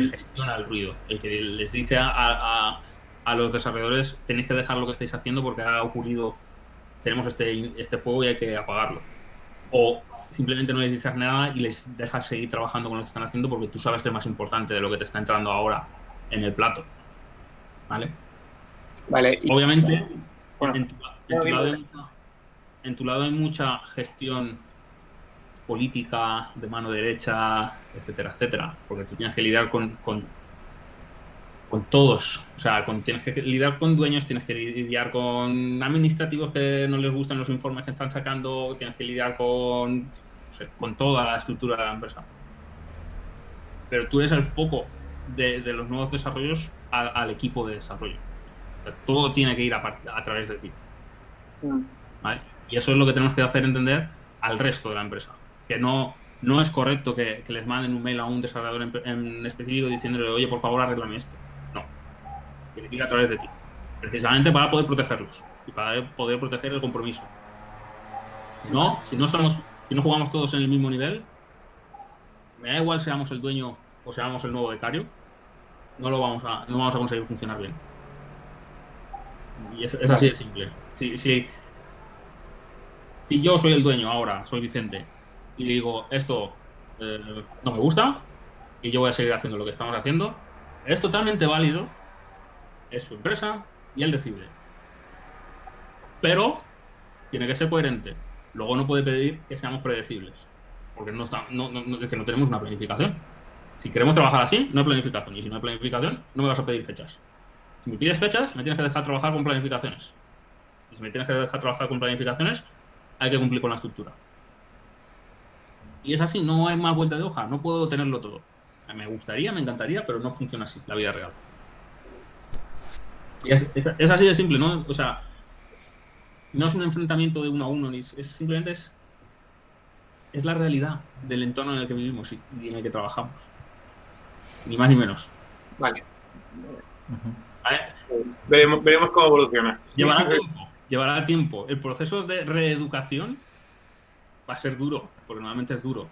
Speaker 1: gestiona el ruido, el que les dice a los desarrolladores tenéis que dejar lo que estáis haciendo porque ha ocurrido, tenemos este fuego y hay que apagarlo. O simplemente no les dices nada y les dejas seguir trabajando con lo que están haciendo porque tú sabes que es más importante de lo que te está entrando ahora en el plato. ¿Vale?
Speaker 2: Vale.
Speaker 1: Obviamente, en tu lado hay mucha gestión política de mano derecha, etcétera, etcétera, porque tú tienes que lidiar con todos, o sea, tienes que lidiar con dueños, tienes que lidiar con administrativos que no les gustan los informes que están sacando, tienes que lidiar con toda la estructura de la empresa. Pero tú eres el foco de los nuevos desarrollos al equipo de desarrollo. O sea, todo tiene que ir a través de ti. ¿Vale? Y eso es lo que tenemos que hacer entender al resto de la empresa. Que no es correcto que les manden un mail a un desarrollador en específico diciéndole, oye, por favor, arréglame esto. No. Tiene que ir a través de ti. Precisamente para poder protegerlos y para poder proteger el compromiso. Si no jugamos todos en el mismo nivel, me da igual seamos el dueño o seamos el nuevo becario, no vamos a conseguir funcionar bien. Y es así de simple. Si yo soy el dueño ahora, soy Vicente, y digo, esto no me gusta, y yo voy a seguir haciendo lo que estamos haciendo, es totalmente válido, es su empresa, y él decide. Pero tiene que ser coherente. Luego no puede pedir que seamos predecibles, porque es que no tenemos una planificación. Si queremos trabajar así, no hay planificación, y si no hay planificación, no me vas a pedir fechas. Si me pides fechas, me tienes que dejar trabajar con planificaciones. Y si me tienes que dejar trabajar con planificaciones, hay que cumplir con la estructura. Y es así, no hay más vuelta de hoja, no puedo tenerlo todo. Me gustaría, me encantaría, pero no funciona así, la vida real. Y es así de simple, ¿no? O sea, no es un enfrentamiento de uno a uno, simplemente es la realidad del entorno en el que vivimos y en el que trabajamos. Ni más ni menos.
Speaker 2: Vale.
Speaker 1: ¿Vale?
Speaker 2: Veremos cómo evoluciona.
Speaker 1: Llevará tiempo. El proceso de reeducación va a ser duro, porque normalmente es duro.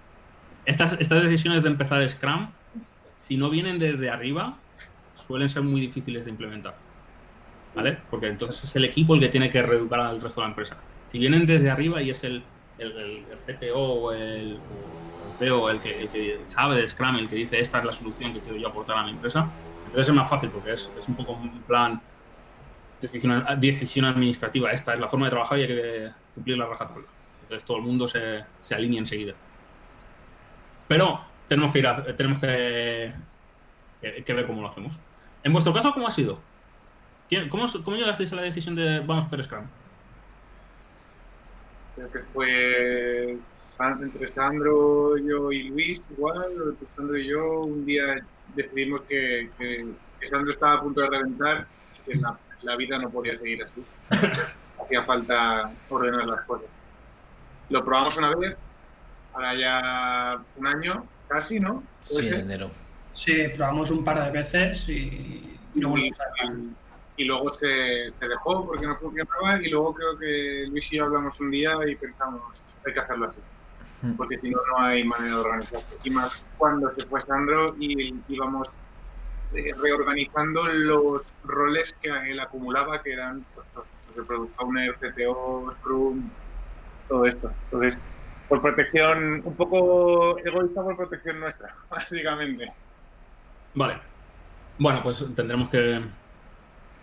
Speaker 1: Estas decisiones de empezar Scrum, si no vienen desde arriba, suelen ser muy difíciles de implementar. ¿Vale? Porque entonces es el equipo el que tiene que reeducar al resto de la empresa. Si vienen desde arriba y es el CTO o el CEO el que sabe de Scrum, el que dice esta es la solución que quiero yo aportar a mi empresa, entonces es más fácil porque es un poco un plan decisión administrativa. Esta es la forma de trabajar y hay que cumplir la rajatabla. Entonces todo el mundo se alinea enseguida. Pero tenemos que ver cómo lo hacemos. En vuestro caso, ¿cómo ha sido? ¿Cómo llegasteis a la decisión de vamos a hacer Scrum?
Speaker 2: Creo que fue entre Sandro, yo y Luis, igual. Sandro y yo un día decidimos que Sandro estaba a punto de reventar y que la vida no podía seguir así. Hacía falta ordenar las cosas. Lo probamos una vez, ahora ya un año, casi, ¿no?
Speaker 5: Sí, en enero.
Speaker 3: Sí, probamos un par de veces y
Speaker 2: luego se dejó porque no funcionaba y luego creo que Luis y yo hablamos un día y pensamos, hay que hacerlo así.
Speaker 4: porque si no, no hay manera de organizarse. Y más cuando se fue Sandro y íbamos reorganizando los roles que él acumulaba, que eran pues, el Product Owner, CTO, Scrum, todo esto. Entonces, por protección, un poco egoísta por protección nuestra, básicamente.
Speaker 1: Vale. Bueno, pues tendremos que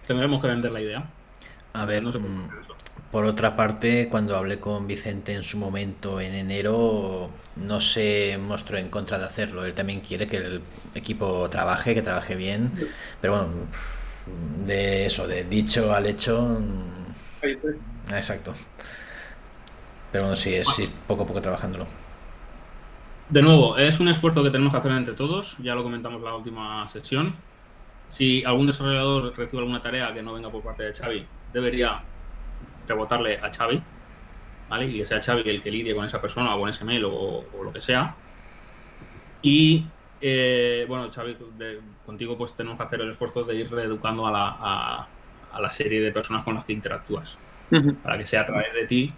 Speaker 1: vender la idea.
Speaker 5: A ver,
Speaker 1: No sé por qué hacer eso.
Speaker 5: por otra parte, cuando hablé con Vicente en su momento en enero, no se mostró en contra de hacerlo. Él también quiere que el equipo trabaje, que trabaje bien, pero bueno, de eso, de dicho al hecho, exacto. Pero bueno, sí, es ir poco a poco trabajándolo.
Speaker 1: De nuevo, es un esfuerzo que tenemos que hacer entre todos, ya lo comentamos en la última sesión. Si algún desarrollador recibe alguna tarea que no venga por parte de Xavi, debería rebotarle a Xavi, ¿vale? Y que sea Xavi el que lidie con esa persona o con ese mail o lo que sea. Y, bueno, Xavi, contigo pues tenemos que hacer el esfuerzo de ir reeducando a la serie de personas con las que interactúas, para que sea a través de ti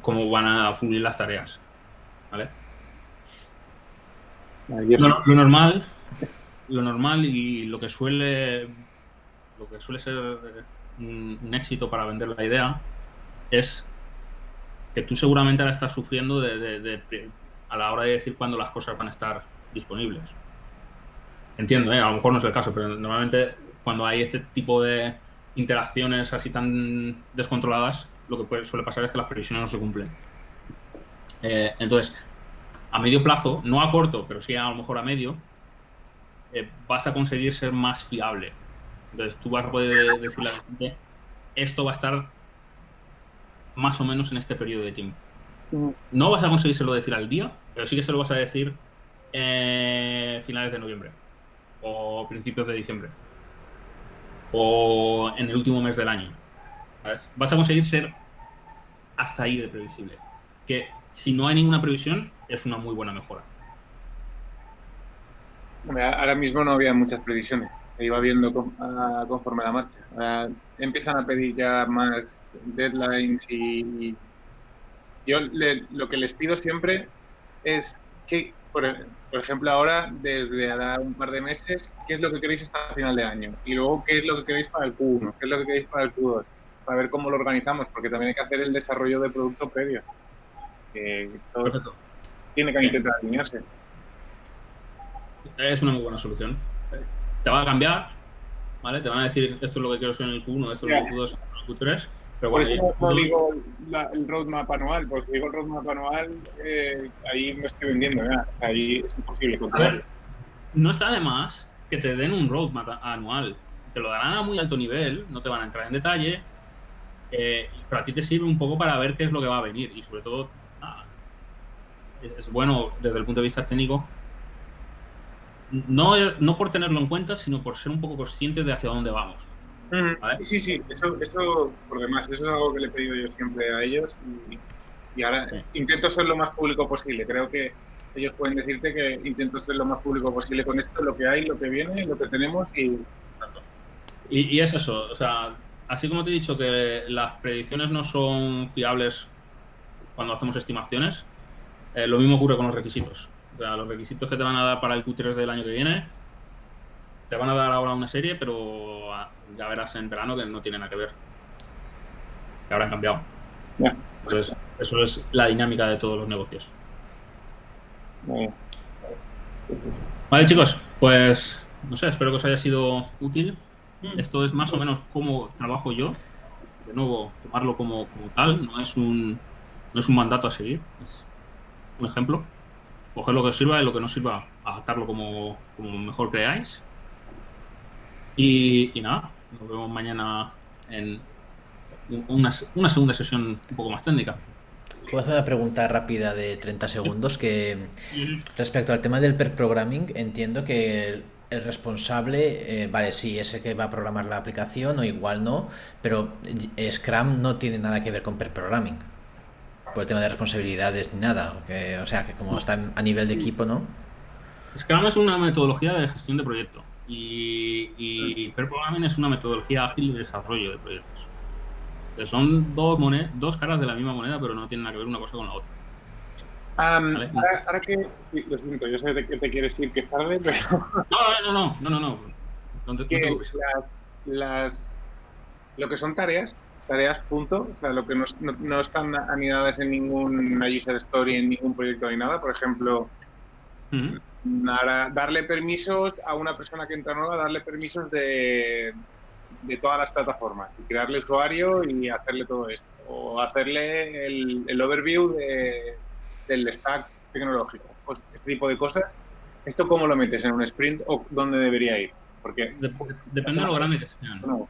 Speaker 1: cómo van a fluir las tareas, ¿vale? Lo normal y lo que suele ser un éxito para vender la idea es que tú seguramente ahora estás sufriendo a la hora de decir cuándo las cosas van a estar disponibles. Entiendo, a lo mejor no es el caso, pero normalmente cuando hay este tipo de interacciones así tan descontroladas, lo que suele pasar es que las previsiones no se cumplen. Entonces, a medio plazo, no a corto, pero sí a lo mejor a medio, vas a conseguir ser más fiable. Entonces, tú vas a poder decirle a la gente, esto va a estar más o menos en este periodo de tiempo. No vas a conseguírselo decir al día, pero sí que se lo vas a decir finales de noviembre o principios de diciembre o en el último mes del año, ¿sabes? Vas a conseguir ser hasta ahí de previsible, que si no hay ninguna previsión es una muy buena mejora.
Speaker 4: Ahora mismo no había muchas previsiones, se iba viendo conforme la marcha. Ahora empiezan a pedir ya más deadlines y yo lo que les pido siempre es que, por ejemplo, ahora, desde ahora un par de meses, ¿qué es lo que queréis hasta final de año? Y luego, ¿qué es lo que queréis para el Q1? ¿Qué es lo que queréis para el Q2? Para ver cómo lo organizamos, porque también hay que hacer el desarrollo de producto previo. Todo tiene que intentar alinearse.
Speaker 1: Es una muy buena solución. Te va a cambiar, ¿vale? Te van a decir, esto es lo que quiero ser en el Q1, esto es lo que Q2, esto es lo que Q3. Pero
Speaker 4: por
Speaker 1: bueno,
Speaker 4: eso no digo el roadmap anual, pues si digo el roadmap anual, ahí me estoy vendiendo ya. Ahí es imposible controlarlo.
Speaker 1: No está de más que te den un roadmap anual. Te lo darán a muy alto nivel, no te van a entrar en detalle, pero a ti te sirve un poco para ver qué es lo que va a venir. Y sobre todo, es bueno desde el punto de vista técnico, no por tenerlo en cuenta, sino por ser un poco consciente de hacia dónde vamos. ¿Vale?
Speaker 4: Sí, eso por demás, eso es algo que le he pedido yo siempre a ellos y ahora intento ser lo más público posible. Creo que ellos pueden decirte que intento ser lo más público posible con esto, lo que hay, lo que viene, lo que tenemos
Speaker 1: y es eso, o sea, así como te he dicho que las predicciones no son fiables cuando hacemos estimaciones, lo mismo ocurre con los requisitos. O sea, los requisitos que te van a dar para el Q3 del año que viene te van a dar ahora una serie, pero ya verás en verano que no tiene nada que ver. Que habrán cambiado. Entonces, eso es la dinámica de todos los negocios. Vale, chicos, pues no sé, espero que os haya sido útil. Esto es más o menos cómo trabajo yo. De nuevo, tomarlo como tal, no es un mandato a seguir, es un ejemplo. Coger lo que os sirva y lo que no sirva, adaptarlo como mejor creáis. Y nada, nos vemos mañana en una segunda sesión un poco más técnica.
Speaker 5: Puedo hacer una pregunta rápida de 30 segundos que respecto al tema del pair programming, entiendo que el responsable, vale, sí, es el que va a programar la aplicación o igual no, pero Scrum no tiene nada que ver con pair programming por el tema de responsabilidades ni nada, o sea que como está a nivel de equipo, ¿no?
Speaker 1: Scrum es una metodología de gestión de proyecto y pair programming es una metodología ágil de desarrollo de proyectos. Que son dos caras de la misma moneda, pero no tienen nada que ver una cosa con la otra. ¿Vale?
Speaker 2: Ahora que... Sí, lo siento, yo sé que te quieres ir, que es tarde, pero...
Speaker 1: No. No te preocupes.
Speaker 2: Lo que son tareas punto, o sea, lo que no están anidadas en ninguna user story, en ningún proyecto ni nada. Por ejemplo, darle permisos a una persona que entra nueva, darle permisos de todas las plataformas y crearle usuario y hacerle todo esto. O hacerle el overview del stack tecnológico. Pues este tipo de cosas. ¿Esto cómo lo metes? ¿En un sprint o dónde debería ir? Porque
Speaker 1: depende de lo grande que sean. No.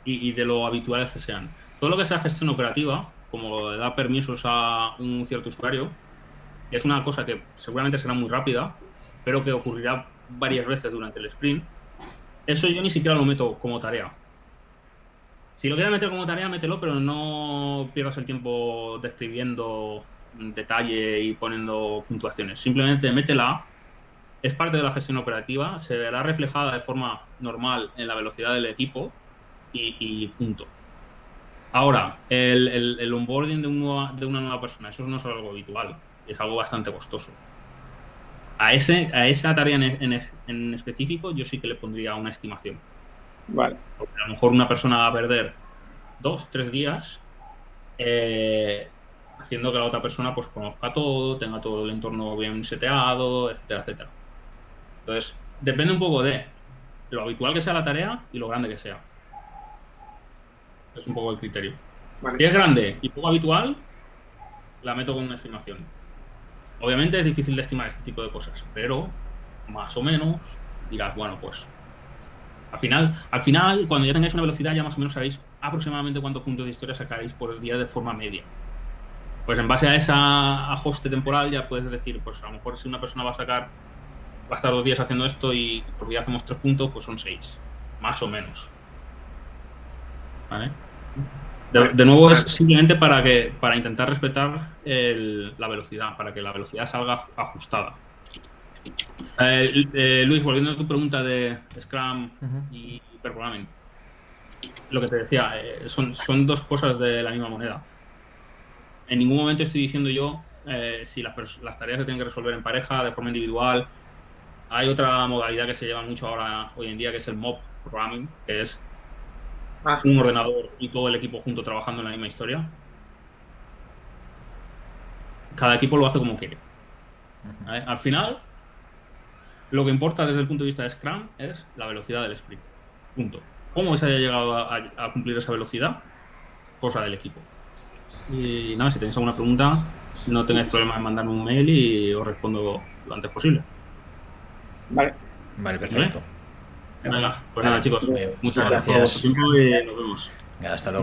Speaker 1: Y de lo habituales que sean. Todo lo que sea gestión operativa, como dar permisos a un cierto usuario, es una cosa que seguramente será muy rápida, pero que ocurrirá varias veces durante el sprint. Eso yo ni siquiera lo meto como tarea. Si lo quieres meter como tarea, mételo, pero no pierdas el tiempo describiendo en detalle y poniendo puntuaciones. Simplemente métela. Es parte de la gestión operativa, se verá reflejada de forma normal en la velocidad del equipo y punto. Ahora, el onboarding de una nueva persona, eso no es algo habitual, es algo bastante costoso. A esa tarea en específico yo sí que le pondría una estimación.
Speaker 2: Vale.
Speaker 1: Porque a lo mejor una persona va a perder 2-3 días haciendo que la otra persona pues conozca todo, tenga todo el entorno bien seteado, etcétera. Entonces, depende un poco de lo habitual que sea la tarea y lo grande que sea. Es un poco el criterio. Vale. Si es grande y poco habitual, la meto con una estimación. Obviamente es difícil de estimar este tipo de cosas, pero más o menos dirás, bueno, pues al final, cuando ya tengáis una velocidad, ya más o menos sabéis aproximadamente cuántos puntos de historia sacaréis por día de forma media. Pues en base a ese ajuste temporal ya puedes decir, pues a lo mejor si una persona va a estar 2 días haciendo esto y por día hacemos 3 puntos, pues son 6, más o menos. ¿Vale? De nuevo es simplemente para intentar respetar la velocidad, para que la velocidad salga ajustada. Luis, volviendo a tu pregunta de Scrum y Perprogramming, lo que te decía, son dos cosas de la misma moneda. En ningún momento estoy diciendo yo si las tareas se tienen que resolver en pareja, de forma individual. Hay otra modalidad que se lleva mucho ahora hoy en día, que es el mob programming, que es un ordenador y todo el equipo junto trabajando en la misma historia. Cada equipo lo hace como quiere. ¿Vale? Al final, lo que importa desde el punto de vista de Scrum es la velocidad del sprint. Punto. ¿Cómo se haya llegado a cumplir esa velocidad? Cosa del equipo. Y nada, si tenéis alguna pregunta, no tengáis problema en mandarme un mail y os respondo lo antes posible.
Speaker 2: Vale,
Speaker 5: perfecto.
Speaker 1: Venga, pues nada, chicos.
Speaker 5: Muchas gracias.
Speaker 1: Por vuestro tiempo y nos vemos.
Speaker 5: Hasta luego.